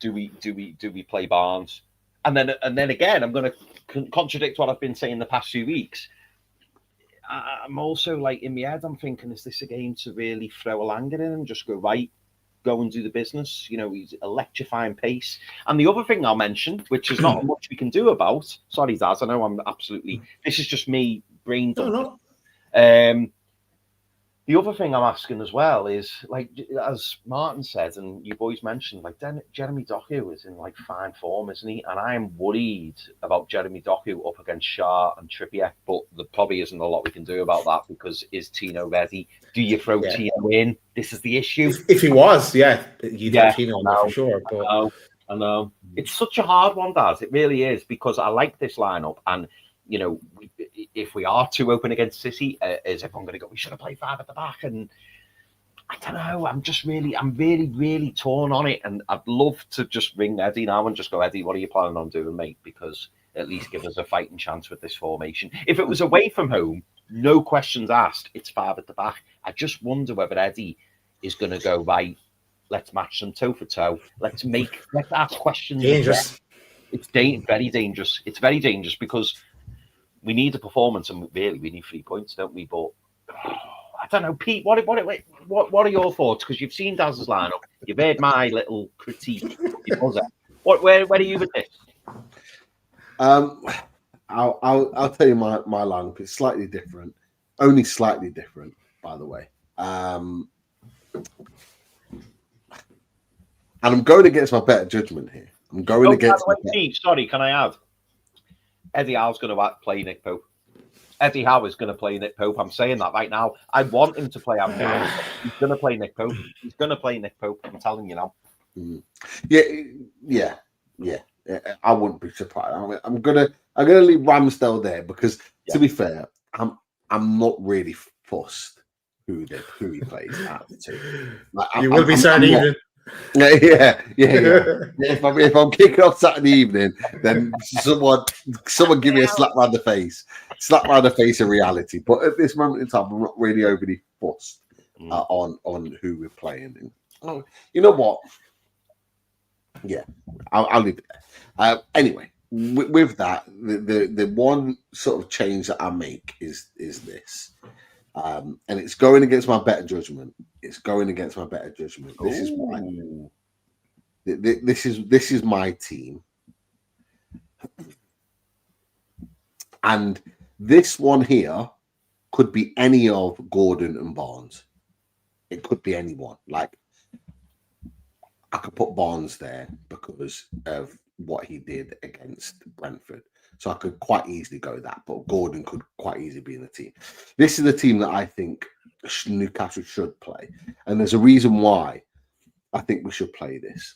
Do we play Barnes? And then again, I'm going to contradict what I've been saying the past few weeks. I'm also like in my head, I'm thinking, is this a game to really throw Elanga in and just go right? Go and do the business. He's electrifying pace. And the other thing I'll mention, which is not much we can do about. Sorry, Daz. I know I'm absolutely. This is just me brain dumping. The other thing I'm asking as well is, like, as Martin said, and you boys mentioned, like, Jeremy Doku is in, like, fine form, isn't he? And I am worried about Jeremy Doku up against Shah and Trippier, but there probably isn't a lot we can do about that because is Tino ready? Do you throw Tino in? This is the issue. If he was, you'd have Tino in there for sure. But... I know. It's such a hard one, Daz. It really is, because I like this lineup, and if we are too open against City, is everyone going to go, we should have played five at the back? And I don't know. I'm really, really torn on it. And I'd love to just ring Eddie now and just go, Eddie, what are you planning on doing, mate? Because at least give us a fighting chance with this formation. If it was away from home, no questions asked, it's five at the back. I just wonder whether Eddie is going to go, right, let's match them toe for toe. Let's ask questions. Dangerous. It's very dangerous. It's very dangerous because we need a performance, and really we need 3 points, don't we? But I don't know, Pete. What are your thoughts? Because you've seen Daz's lineup, you've heard my little critique. Where are you with this? I'll tell you my lineup. It's slightly different, only slightly different, by the way. And I'm going against my better judgment here. I'm going against. By the way, Steve, sorry, can I add? Eddie Howe's going to play Nick Pope. Eddie Howe is going to play Nick Pope. I'm saying that right now. I want him to play Anthony. He's going to play Nick Pope. He's going to play Nick Pope. I'm telling you now. Yeah. I wouldn't be surprised. I'm gonna leave Ramsdale there because, to be fair, I'm not really fussed who he plays at the team. Like, you will be Saturday evening. Yeah. If I'm kicking off Saturday evening, then someone give me a slap round the face of reality. But at this moment in time, I'm not really overly fussed on who we're playing. And, you know what? Yeah, I'll leave it there. Anyway, with that, the one sort of change that I make is this, and it's going against my better judgment. This is why. This is my team, and this one here could be any of Gordon and Barnes. It could be anyone. Like, I could put Barnes there because of what he did against Brentford. So I could quite easily go that, but Gordon could quite easily be in the team. This is the team that I think Newcastle should play. And there's a reason why I think we should play this.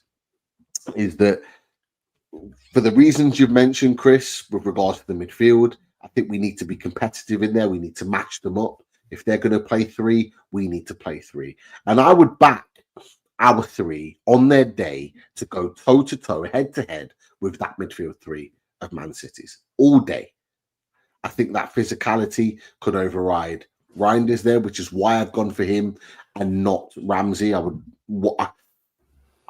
Is that for the reasons you've mentioned, Chris, with regards to the midfield, I think we need to be competitive in there. We need to match them up. If they're going to play three, we need to play three. And I would back our three on their day to go toe-to-toe, head-to-head with that midfield three of Man City's all day. I think that physicality could override Reinders there, which is why I've gone for him and not Ramsey. You know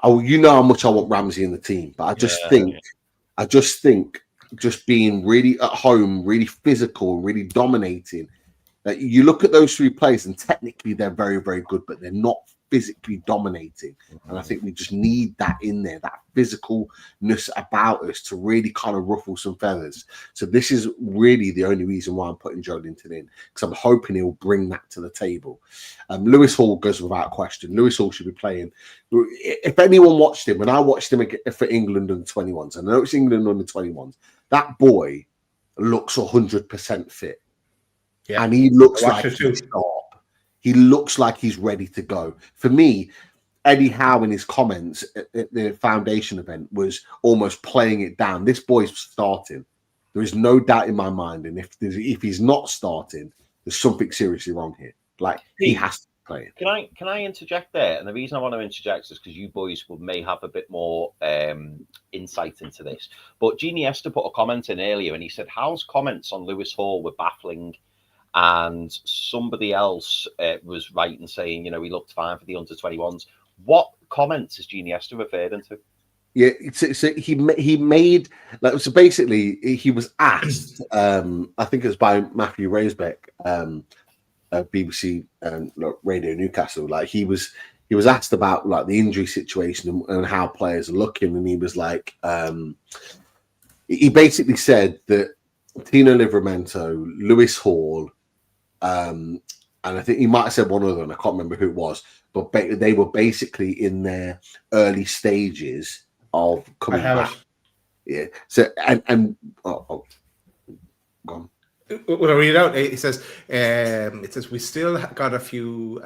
how much I want Ramsey in the team, but I just think just being really at home, really physical, really dominating. That you look at those three players and technically they're very, very good, but they're not physically dominating. And I think we just need that in there, that physicalness about us to really kind of ruffle some feathers. So this is really the only reason why I'm putting Joelinton in, because I'm hoping he'll bring that to the table. Lewis Hall goes without question. Lewis Hall should be playing. If anyone watched him, when I watched him for England under 21s, and I know it's England under 21s, that boy looks 100% fit. Yeah. And he looks like he's sharp. He looks like he's ready to go. For me, Eddie Howe in his comments at the foundation event was almost playing it down. This boy's starting. There is no doubt in my mind. And if he's not starting, there's something seriously wrong here. Like, he has to play it. Can I interject there? And the reason I want to interject is because you boys may have a bit more insight into this. But Genie Esther put a comment in earlier, and he said Howe's comments on Lewis Hall were baffling. And somebody else was right in saying, he looked fine for the under-21s. What comments is Genie Esther referring to? Yeah, so he made, like, so basically he was asked, I think it was by Matthew Raisbeck, BBC Radio Newcastle, like he was asked about like the injury situation and how players are looking, and he was like, he basically said that Tino Livramento, Lewis Hall, and I think he might have said one other, and I can't remember who it was, but they were basically in their early stages of coming back. Yeah. So and go on. When I read it out, it says we still got a few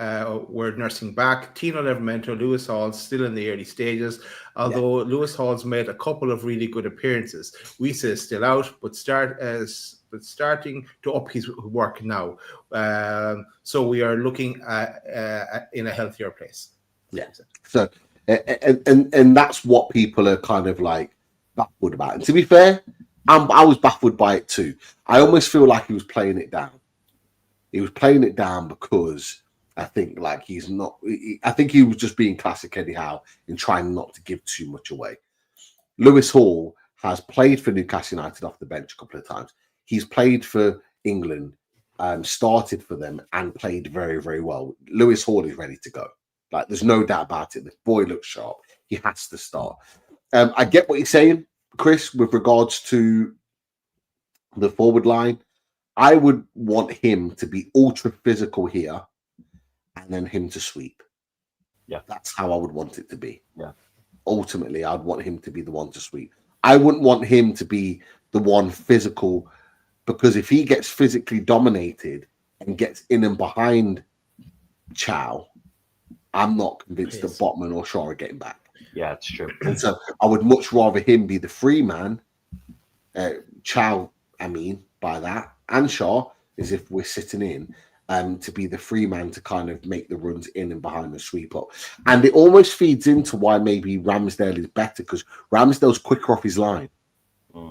we're nursing back. Tino Livramento, Lewis Hall still in the early stages. Although Lewis Hall's made a couple of really good appearances. Wisa is still out, but starting to up his work now. So we are looking at in a healthier place. Yeah. So and that's what people are kind of like baffled about. And to be fair, I was baffled by it too. I almost feel like he was playing it down. He was playing it down because I think like I think he was just being classic Eddie Howe in trying not to give too much away. Lewis Hall has played for Newcastle United off the bench a couple of times. He's played for England, started for them, and played very, very well. Lewis Hall is ready to go. Like, there's no doubt about it. The boy looks sharp. He has to start. I get what you're saying, Chris, with regards to the forward line. I would want him to be ultra physical here and then him to sweep. Yeah. That's how I would want it to be. Yeah. ultimately I'd want him to be the one to sweep. I wouldn't want him to be the one physical, because if he gets physically dominated and gets in and behind Chow, I'm not convinced that Botman or Shaw are getting back. Yeah, it's true. And so I would much rather him be the free man. Chow, I mean, by that, and Shaw, is if we're sitting in, to be the free man to kind of make the runs in and behind the sweep up. And it almost feeds into why maybe Ramsdale is better, because Ramsdale's quicker off his line.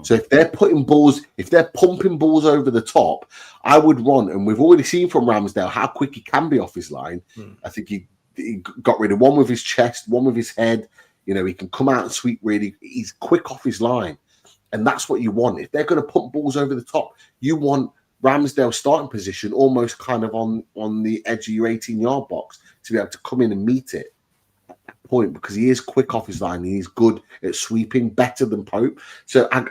So if they're putting balls, if they're pumping balls over the top, I would run. And we've already seen from Ramsdale how quick he can be off his line. I think he got rid of one with his chest, one with his head. You know, he can come out and sweep really. He's quick off his line. And that's what you want. If they're going to pump balls over the top, you want Ramsdale's starting position almost kind of on the edge of your 18-yard box to be able to come in and meet it at that point, because he is quick off his line. He's good at sweeping, better than Pope. So I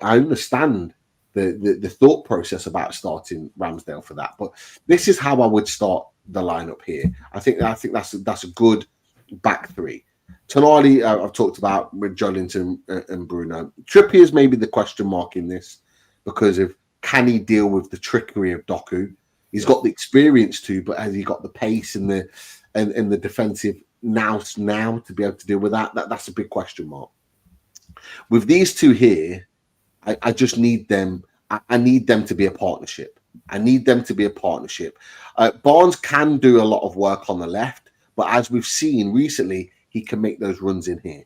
understand the thought process about starting Ramsdale for that. But this is how I would start the lineup here. I think that's a good back three. Tonali, I've talked about with Jolinton and Bruno. Trippier's maybe the question mark in this, because of can he deal with the trickery of Doku? He's got the experience to, but has he got the pace and the defensive now to be able to deal with that? That's a big question mark. With these two here, I just need them. I need them to be a partnership. Barnes can do a lot of work on the left, but as we've seen recently, he can make those runs in here.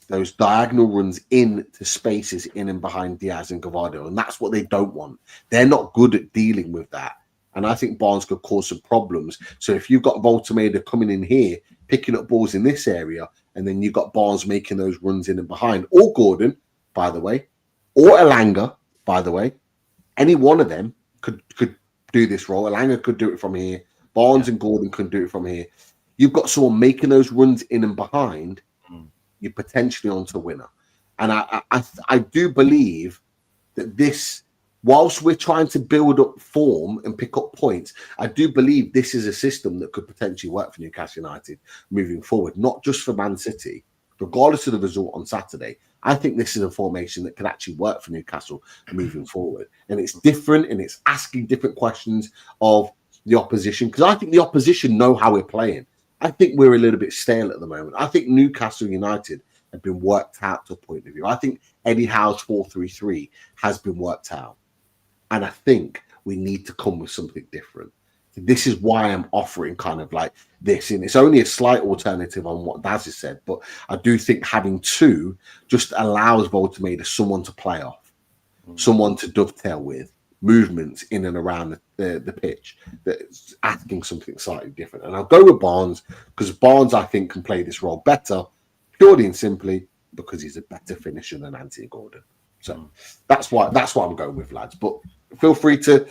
Those diagonal runs into spaces in and behind Diaz and Gavardo. And that's what they don't want. They're not good at dealing with that. And I think Barnes could cause some problems. So if you've got Voltemeda coming in here, picking up balls in this area, and then you've got Barnes making those runs in and behind, or Gordon, by the way, or Elanga, by the way, any one of them could do this role. Elanga could do it from here. Barnes and Gordon could do it from here. You've got someone making those runs in and behind, you're potentially onto a winner. And I do believe that this, whilst we're trying to build up form and pick up points, I do believe this is a system that could potentially work for Newcastle United moving forward, not just for Man City, regardless of the result on Saturday. I think this is a formation that can actually work for Newcastle moving forward. And it's different, and it's asking different questions of the opposition, because I think the opposition know how we're playing. I think we're a little bit stale at the moment. I think Newcastle United have been worked out to a point of view. I think Eddie Howe's 4-3-3 has been worked out. And I think we need to come with something different. This is why I'm offering kind of like this. And it's only a slight alternative on what Daz has said. But I do think having two just allows Voltemeda someone to play off, someone to dovetail with, movements in and around the pitch that's asking something slightly different. And I'll go with Barnes, because Barnes, I think, can play this role better, purely and simply because he's a better finisher than Anthony Gordon. So that's what I'm going with, lads. But feel free to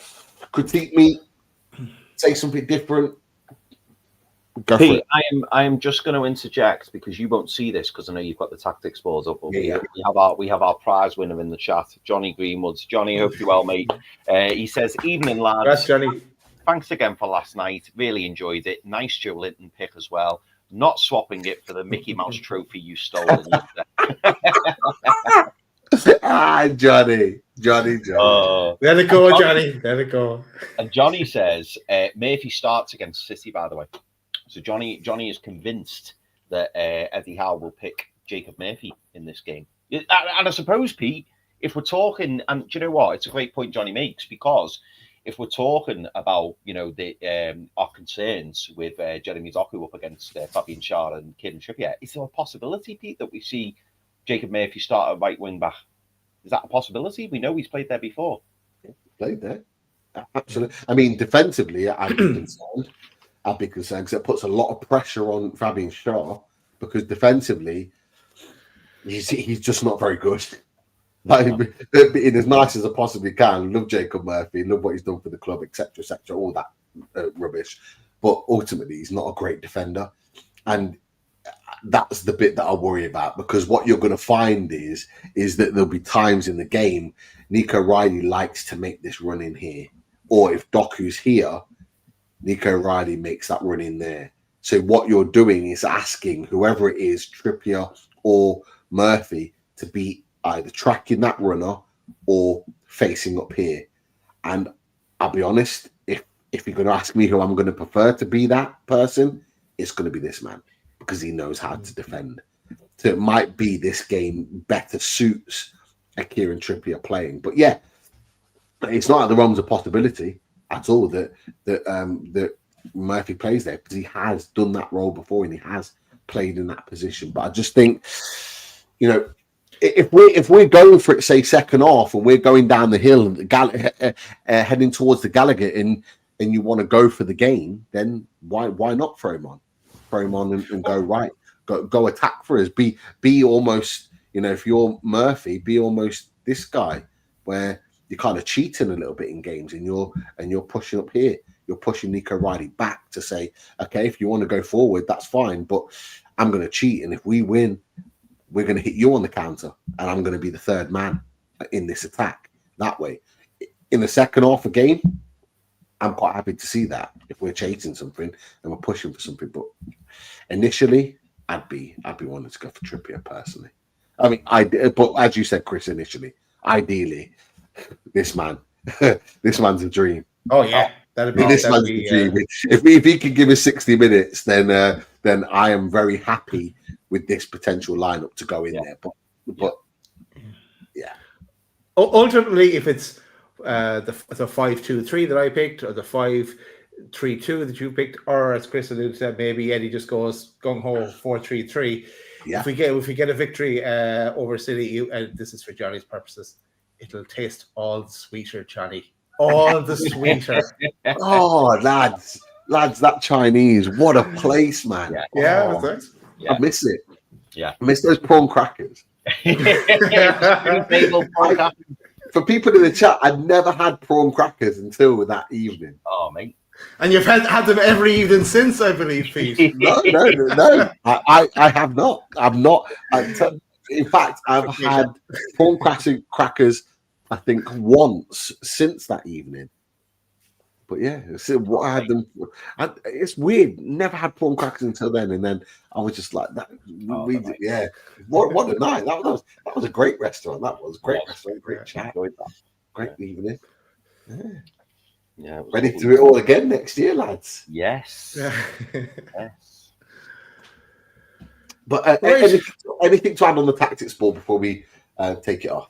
critique me, say something different. Go for it. I am just going to interject, because you won't see this because I know you've got the tactics boards up. But Yeah. we have our prize winner in the chat, Johnny Greenwoods. Johnny, hope you're well, mate. He says, "Evening, lads. That's Johnny. Thanks again for last night. Really enjoyed it. Nice Joe Linton pick as well. Not swapping it for the Mickey Mouse trophy you stole." Johnny. Let it go, Johnny. Let it go. And Johnny says Murphy starts against City, by the way. So Johnny is convinced that Eddie Howe will pick Jacob Murphy in this game. And I suppose, Pete, if we're talking, and do you know what? It's a great point Johnny makes, because if we're talking about, you know, our concerns with Jeremy Doku up against Fabian Schär and Kieran Trippier, is there a possibility, Pete, that we see Jacob Murphy start at right wing back? Is that a possibility? We know he's played there before. Played there. Absolutely. I mean, defensively, I'd be concerned because it puts a lot of pressure on Fabian Schär, because defensively, he's just not very good. Like, being as nice as I possibly can, love Jacob Murphy, love what he's done for the club, etc., all that rubbish. But ultimately, he's not a great defender, and that's the bit that I worry about, because what you're going to find is that there'll be times in the game Nico Riley likes to make this run in here, or if Doku's here, Nico Riley makes that run in there. So what you're doing is asking whoever it is, Trippier or Murphy, to be either tracking that runner or facing up here. And I'll be honest, if you're going to ask me who I'm going to prefer to be that person, it's going to be this man, because he knows how to defend. So it might be this game better suits a Kieran Trippier playing. But yeah, it's not out of the realms of possibility at all that Murphy plays there, because he has done that role before and he has played in that position. But I just think, you know, if we're going for it, say second half, and we're going down the hill and heading towards the Gallagher, and you want to go for the game, then why not throw him on and go right, go attack for us, be almost, you know, if you're Murphy, be almost this guy where you're kind of cheating a little bit in games, and you're pushing up here, you're pushing Nico Riley back to say, okay, if you want to go forward, that's fine, but I'm going to cheat, and if we win, we're going to hit you on the counter, and I'm going to be the third man in this attack. That way, in the second half of game, I'm quite happy to see that if we're chasing something and we're pushing for something. But initially, I'd be wanting to go for Trippier personally. I mean, but as you said, Chris, initially, ideally, this man's a dream. Oh yeah, that'd be a dream. If he can give us 60 minutes, then I am very happy with this potential lineup to go in there. But yeah. Ultimately, if it's the 5-2-3 that I picked, or the 5-3-2 that you picked, or as Chris alluded to, maybe Eddie just goes gung ho 4-3-3. Yeah. If we get a victory over City, this is for Johnny's purposes, it'll taste all sweeter, Johnny. All the sweeter. Oh, lads, that Chinese, what a place, man. Yeah, oh, that's it. I miss it. Yeah. I miss those prawn crackers. For people in the chat, I'd never had prawn crackers until that evening. Oh, mate. And you've had them every evening since, I believe, Pete. No. I have not. I'm not. In fact, I've had prawn crackers, I think, once since that evening. But yeah, so what I had them. It's weird. Never had prawn crackers until then, and then I was just like that. Yeah, what a night! That was a great restaurant. That was a great restaurant. Great chat. Great evening. Yeah. Ready to do it all again next year, lads. Yes. Yes. But anything to add on the tactics ball before we take it off?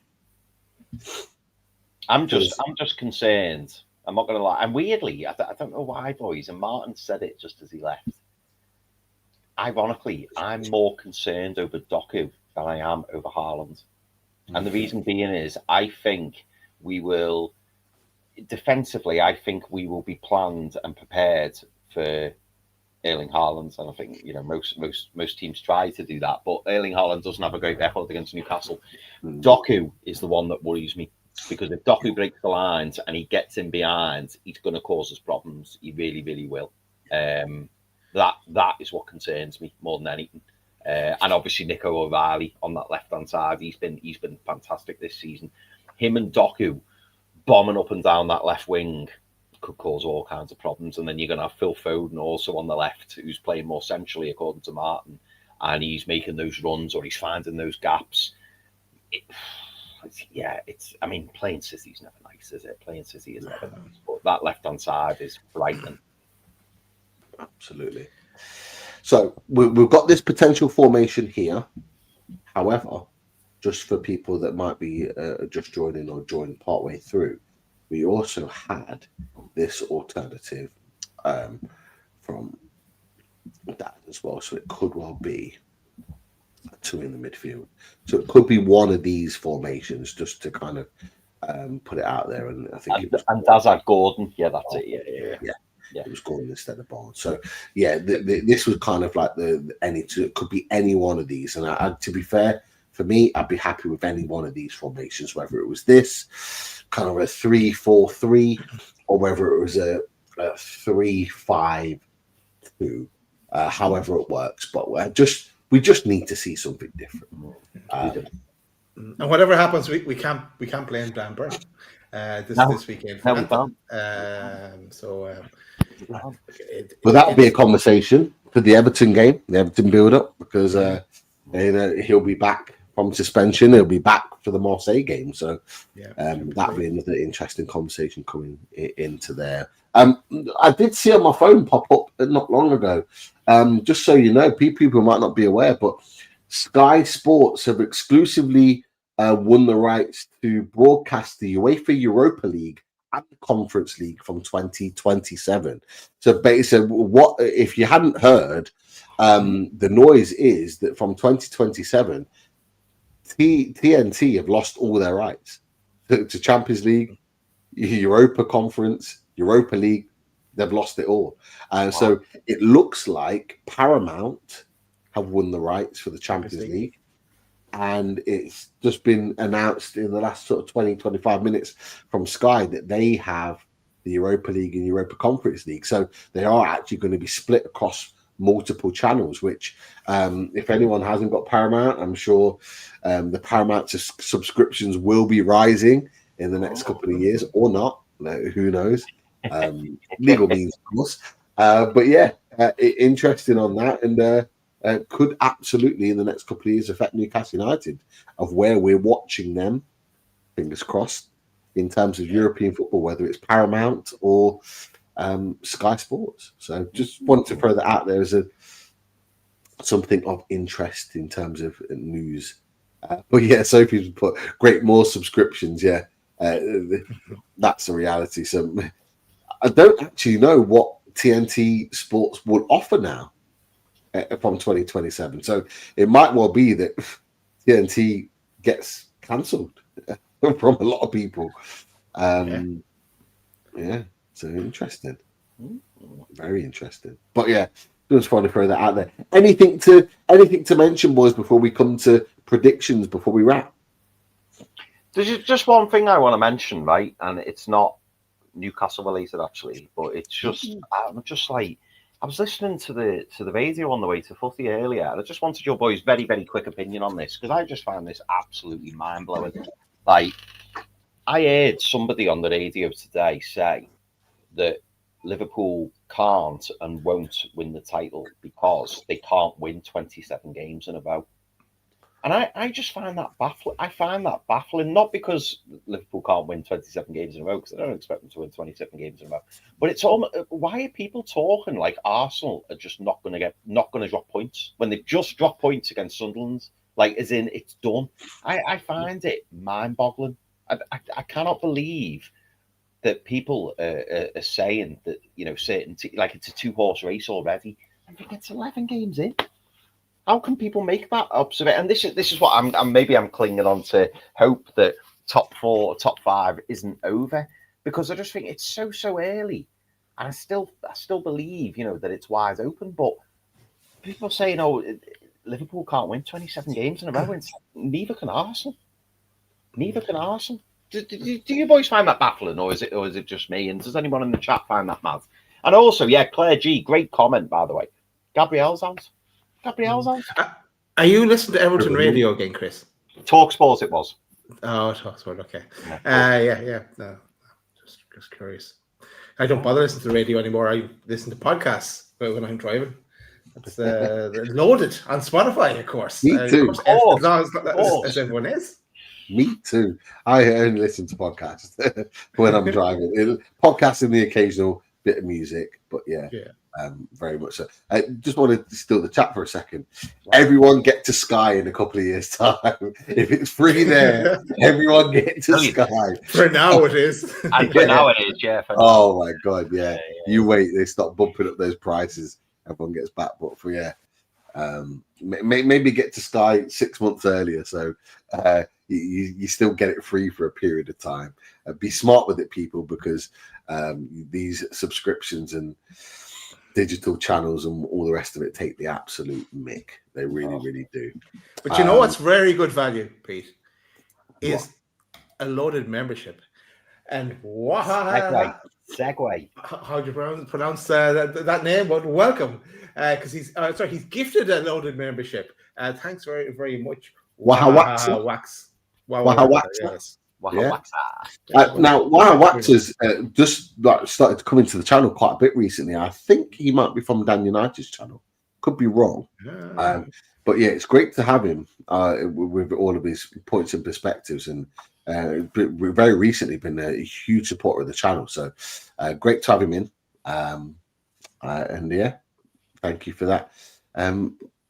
I'm just concerned. I'm not going to lie. And weirdly, I don't know why, boys, and Martin said it just as he left. Ironically, I'm more concerned over Doku than I am over Haaland. And the reason being is I think we will, defensively, I think we will be planned and prepared for Erling Haaland. And I think, you know, most teams try to do that. But Erling Haaland doesn't have a great record against Newcastle. Doku is the one that worries me. Because if Doku breaks the lines and he gets in behind, he's going to cause us problems. He really, really will. That is what concerns me more than anything. And obviously Nico O'Reilly on that left-hand side, he's been fantastic this season. Him and Doku bombing up and down that left wing could cause all kinds of problems. And then you're going to have Phil Foden also on the left, who's playing more centrally, according to Martin, and he's making those runs or he's finding those gaps. I mean, playing City's never nice, is it? Playing City is never nice. But that left-hand side is frightening. Absolutely. So we've got this potential formation here. However, just for people that might be just joining or joining partway through, we also had this alternative from that as well. So it could well be two in the midfield. So it could be one of these formations, just to kind of put it out there. And I think Dazad Gordon. Yeah, that's it. Yeah. It was Gordon instead of Barnes. So yeah, this was kind of like it could be any one of these. And to be fair, for me, I'd be happy with any one of these formations, whether it was this kind of a 3-4-3 or whether it was a 3-5-2, however it works. But we just need to see something different. And whatever happens, we can't blame Dan Burn this weekend. No, we can't. But that'll be a conversation for the Everton game, the Everton build-up, because he'll be back from suspension. He'll be back for the Marseille game, so that'll be another interesting conversation coming into there. I did see on my phone pop up not long ago. Just so you know, people might not be aware, but Sky Sports have exclusively won the rights to broadcast the UEFA Europa League and the Conference League from 2027. So basically, what if you hadn't heard? The noise is that from 2027, TNT have lost all their rights to Champions League, Europa Conference, Europa League. They've lost it all. So it looks like Paramount have won the rights for the Champions League. And it's just been announced in the last sort of 20, 25 minutes from Sky that they have the Europa League and Europa Conference League. So they are actually going to be split across multiple channels, which if anyone hasn't got Paramount, I'm sure the Paramount subscriptions will be rising in the next couple of years, or not. Who knows? Legal means, of course. But yeah, interesting on that, and could absolutely in the next couple of years affect Newcastle United of where we're watching them, fingers crossed, in terms of European football, whether it's Paramount or Sky Sports. So just wanted to throw that out there as something of interest in terms of news. But yeah, Sophie's put great, more subscriptions. Yeah, that's the reality. So I don't actually know what TNT Sports would offer now from 2027. So it might well be that TNT gets cancelled from a lot of people. Yeah, so interesting. Very interesting. But yeah, just want to throw that out there. Anything to mention, boys, before we come to predictions, before we wrap? There's just one thing I want to mention, right? And it's not Newcastle related actually, but it's just I'm just like, I was listening to the radio on the way to footy earlier, and I just wanted your boys' very, very quick opinion on this, because I just found this absolutely mind-blowing. Like, I heard somebody on the radio today say that Liverpool can't and won't win the title because they can't win 27 games in a row. And I just find that baffling. I find that baffling, not because Liverpool can't win 27 games in a row, because I don't expect them to win 27 games in a row. But it's almost, why are people talking like Arsenal are just not going to drop points when they've just dropped points against Sunderland? Like, as in, it's done. I find it mind-boggling. I cannot believe that people are saying that, you know, like it's a 2-horse race already. I think it's 11 games in. How can people make that observation? And this is what I'm clinging on to hope that top 4, top 5 isn't over, because I just think it's so early, and I still believe, you know, that it's wide open. But people saying, "Oh, Liverpool can't win 27 games in a row," and neither can Arsenal. Neither can Arsenal. Do you boys find that baffling, or is it just me? And does anyone in the chat find that mad? And also, yeah, Claire G, great comment, by the way. Gabrielle's out. Are you listening to Everton radio again, Chris? TalkSport it was. Oh, TalkSport, okay. Yeah. No, just curious. I don't bother listening to radio anymore. I listen to podcasts when I'm driving. It's loaded on Spotify, of course. Me too. As everyone is. Me too. I only listen to podcasts when I'm driving. Podcasts and the occasional bit of music, but yeah. Very much so. I just wanted to steal the chat for a second. Everyone get to Sky in a couple of years' time. If it's free there, everyone get to Sky. For now it is. And for now it is, yeah. Oh my God, yeah. You wait, they start bumping up those prices. Everyone gets back. But for maybe get to Sky 6 months earlier, so you still get it free for a period of time. Be smart with it, people, because these subscriptions and digital channels and all the rest of it take the absolute mick. They really do. But you know what's very good value, Pete, is a loaded membership. And Segway. How do you pronounce that name? But welcome, because he's gifted a loaded membership. Thanks very, very much. Wahawaxa. Yes. Now, Wahawaxa has just started to come into the channel quite a bit recently. I think he might be from Dan United's channel. Could be wrong. But yeah, it's great to have him with all of his points and perspectives, and very recently been a huge supporter of the channel. So great to have him in. And yeah, thank you for that.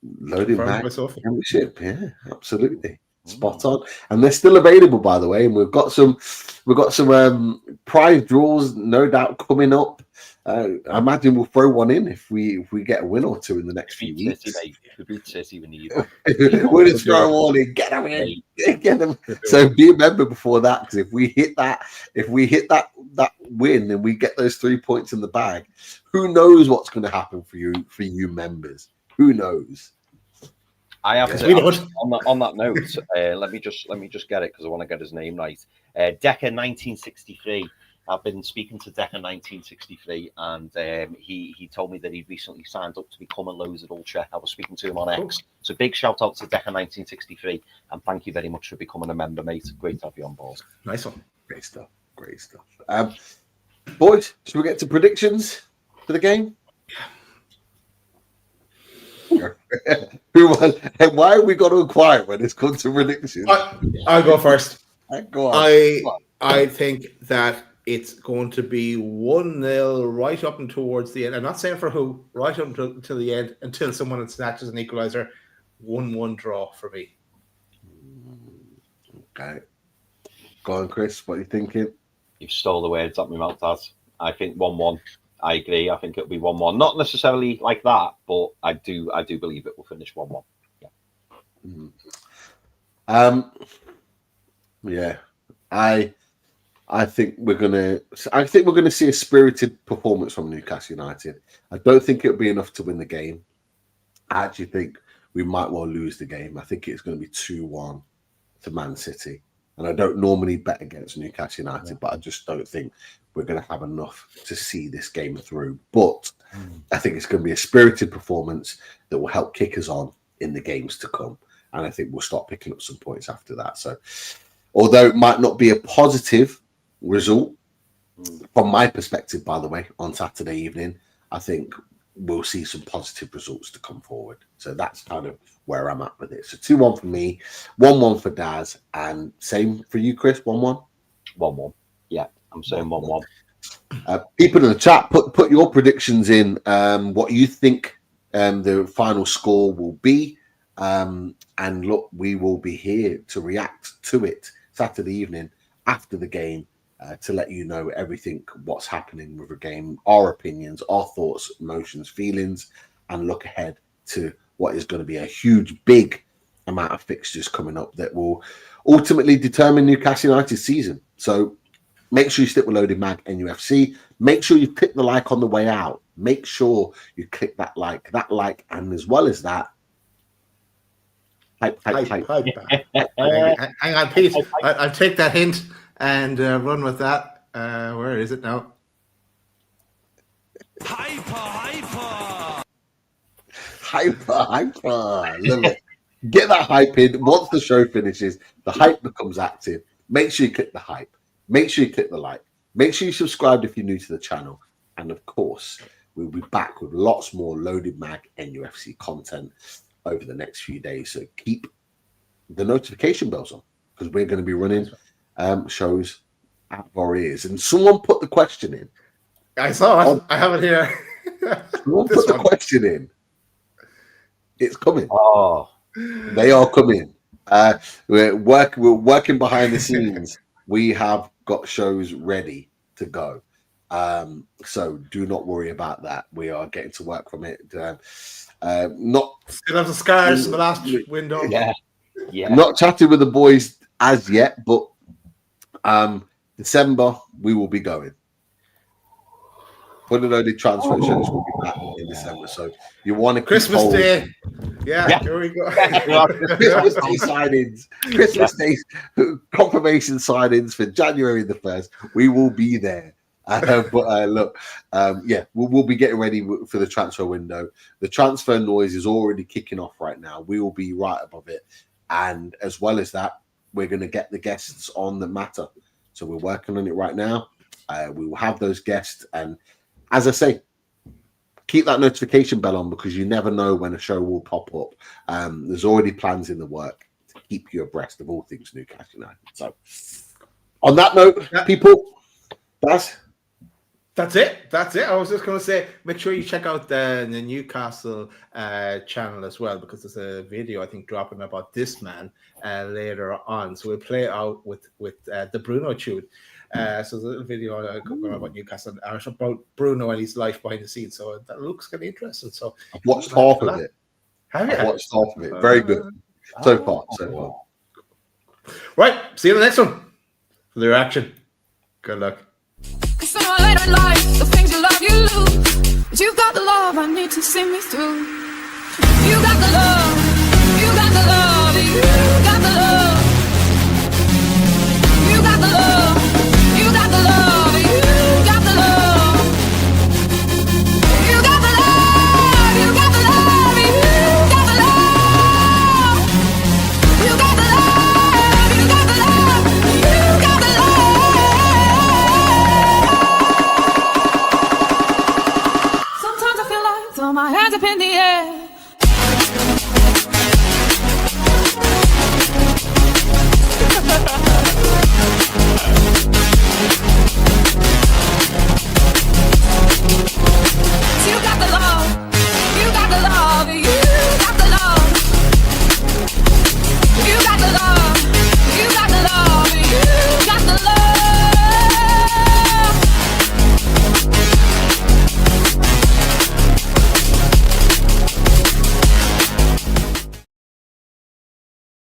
Loading back membership, yeah, absolutely. Spot on. And they're still available, by the way, and we've got some prize draws no doubt coming up. I imagine we'll throw one in if we get a win or two in the next few weeks. We'll just throw one in, get them in, get them. So be a member before that, because if we hit that win and we get those 3 points in the bag, who knows what's going to happen for you members? Who knows? I have to, on that note. Let me just get it because I want to get his name right. Decker 1963. I've been speaking to Decker 1963, and he told me that he recently signed up to become a Loaded Ultra. I was speaking to him on X. So big shout out to Decker 1963, and thank you very much for becoming a member, mate. Great to have you on board. Nice one. Great stuff. Boys, should we get to predictions for the game? Why have we got to quiet when it's come to predictions? I'll go first. Go on. I think that it's going to be 1-0 right up and towards the end. I'm not saying for who, right up until the end, until someone snatches an equaliser. 1-1 draw for me. Okay. Go on, Chris. What are you thinking? You've stole the words out my mouth, Dad. I think 1-1. I agree. I think it'll be 1-1. Not necessarily like that, but I do believe it will finish 1-1. Yeah. Yeah. I think we're gonna see a spirited performance from Newcastle United. I don't think it'll be enough to win the game. I actually think we might well lose the game. I think it's going to be 2-1 to Man City. And I don't normally bet against Newcastle United, but I just don't think we're going to have enough to see this game through. But I think it's going to be a spirited performance that will help kick us on in the games to come. And I think we'll start picking up some points after that. So although it might not be a positive result, from my perspective, by the way, on Saturday evening, I think we'll see some positive results to come forward. So that's kind of where I'm at with it. So 2-1 for me, 1-1 for Daz, and same for you, Chris, 1-1? 1-1. Yeah, I'm saying 1-1. People in the chat, put your predictions in, what you think the final score will be. And look, we will be here to react to it Saturday evening after the game, to let you know everything, what's happening with the game, our opinions, our thoughts, emotions, feelings, and look ahead to what is going to be a huge, big amount of fixtures coming up that will ultimately determine Newcastle United's season. So make sure you stick with Loaded Mag NUFC. Make sure you click the like on the way out. Make sure you click that like, and as well as that, hype. Hang on, Pete. I'll take that hint and run with that. Where is it now? Hyper. Love it. Get that hype in. Once the show finishes, the hype becomes active. Make sure you click the hype. Make sure you click the like. Make sure you subscribe if you're new to the channel. And of course, we'll be back with lots more Loaded Mag NUFC content over the next few days. So keep the notification bells on, because we're going to be running shows out of our ears. And someone put the question in. I saw it. I have it here. Someone put the question in. It's coming. Oh, they are coming. We're working behind the scenes. We have got shows ready to go. So do not worry about that. We are getting to work from it. Not still have the scars from the last window. Yeah. Not chatting with the boys as yet, but December we will be going. Fully Loaded transfer shows will be back in December. So you want to Christmas Day. Yeah, here we go. Christmas Day signings, Christmas Day confirmation signings for January the 1st. We will be there. Look, we'll be getting ready for the transfer window. The transfer noise is already kicking off right now. We will be right above it. And as well as that, we're going to get the guests on that matter. So we're working on it right now. We will have those guests. And as I say, keep that notification bell on because you never know when a show will pop up. There's already plans in the work to keep you abreast of all things Newcastle United. So, on that note, people, that's it. I was just going to say, make sure you check out the Newcastle channel as well, because there's a video I think dropping about this man later on. So we'll play out with the Bruno tune. So there's a little video going about Newcastle and about Bruno and his life behind the scenes. So that looks kind of interesting. So I've watched half of it. Have you? I've watched half of it. Very good so far. Right. See you in the next one for the reaction. Good luck. Sooner or later in life, the things you love you lose. But you've got the love I need to see me through. You got the love, you got the love.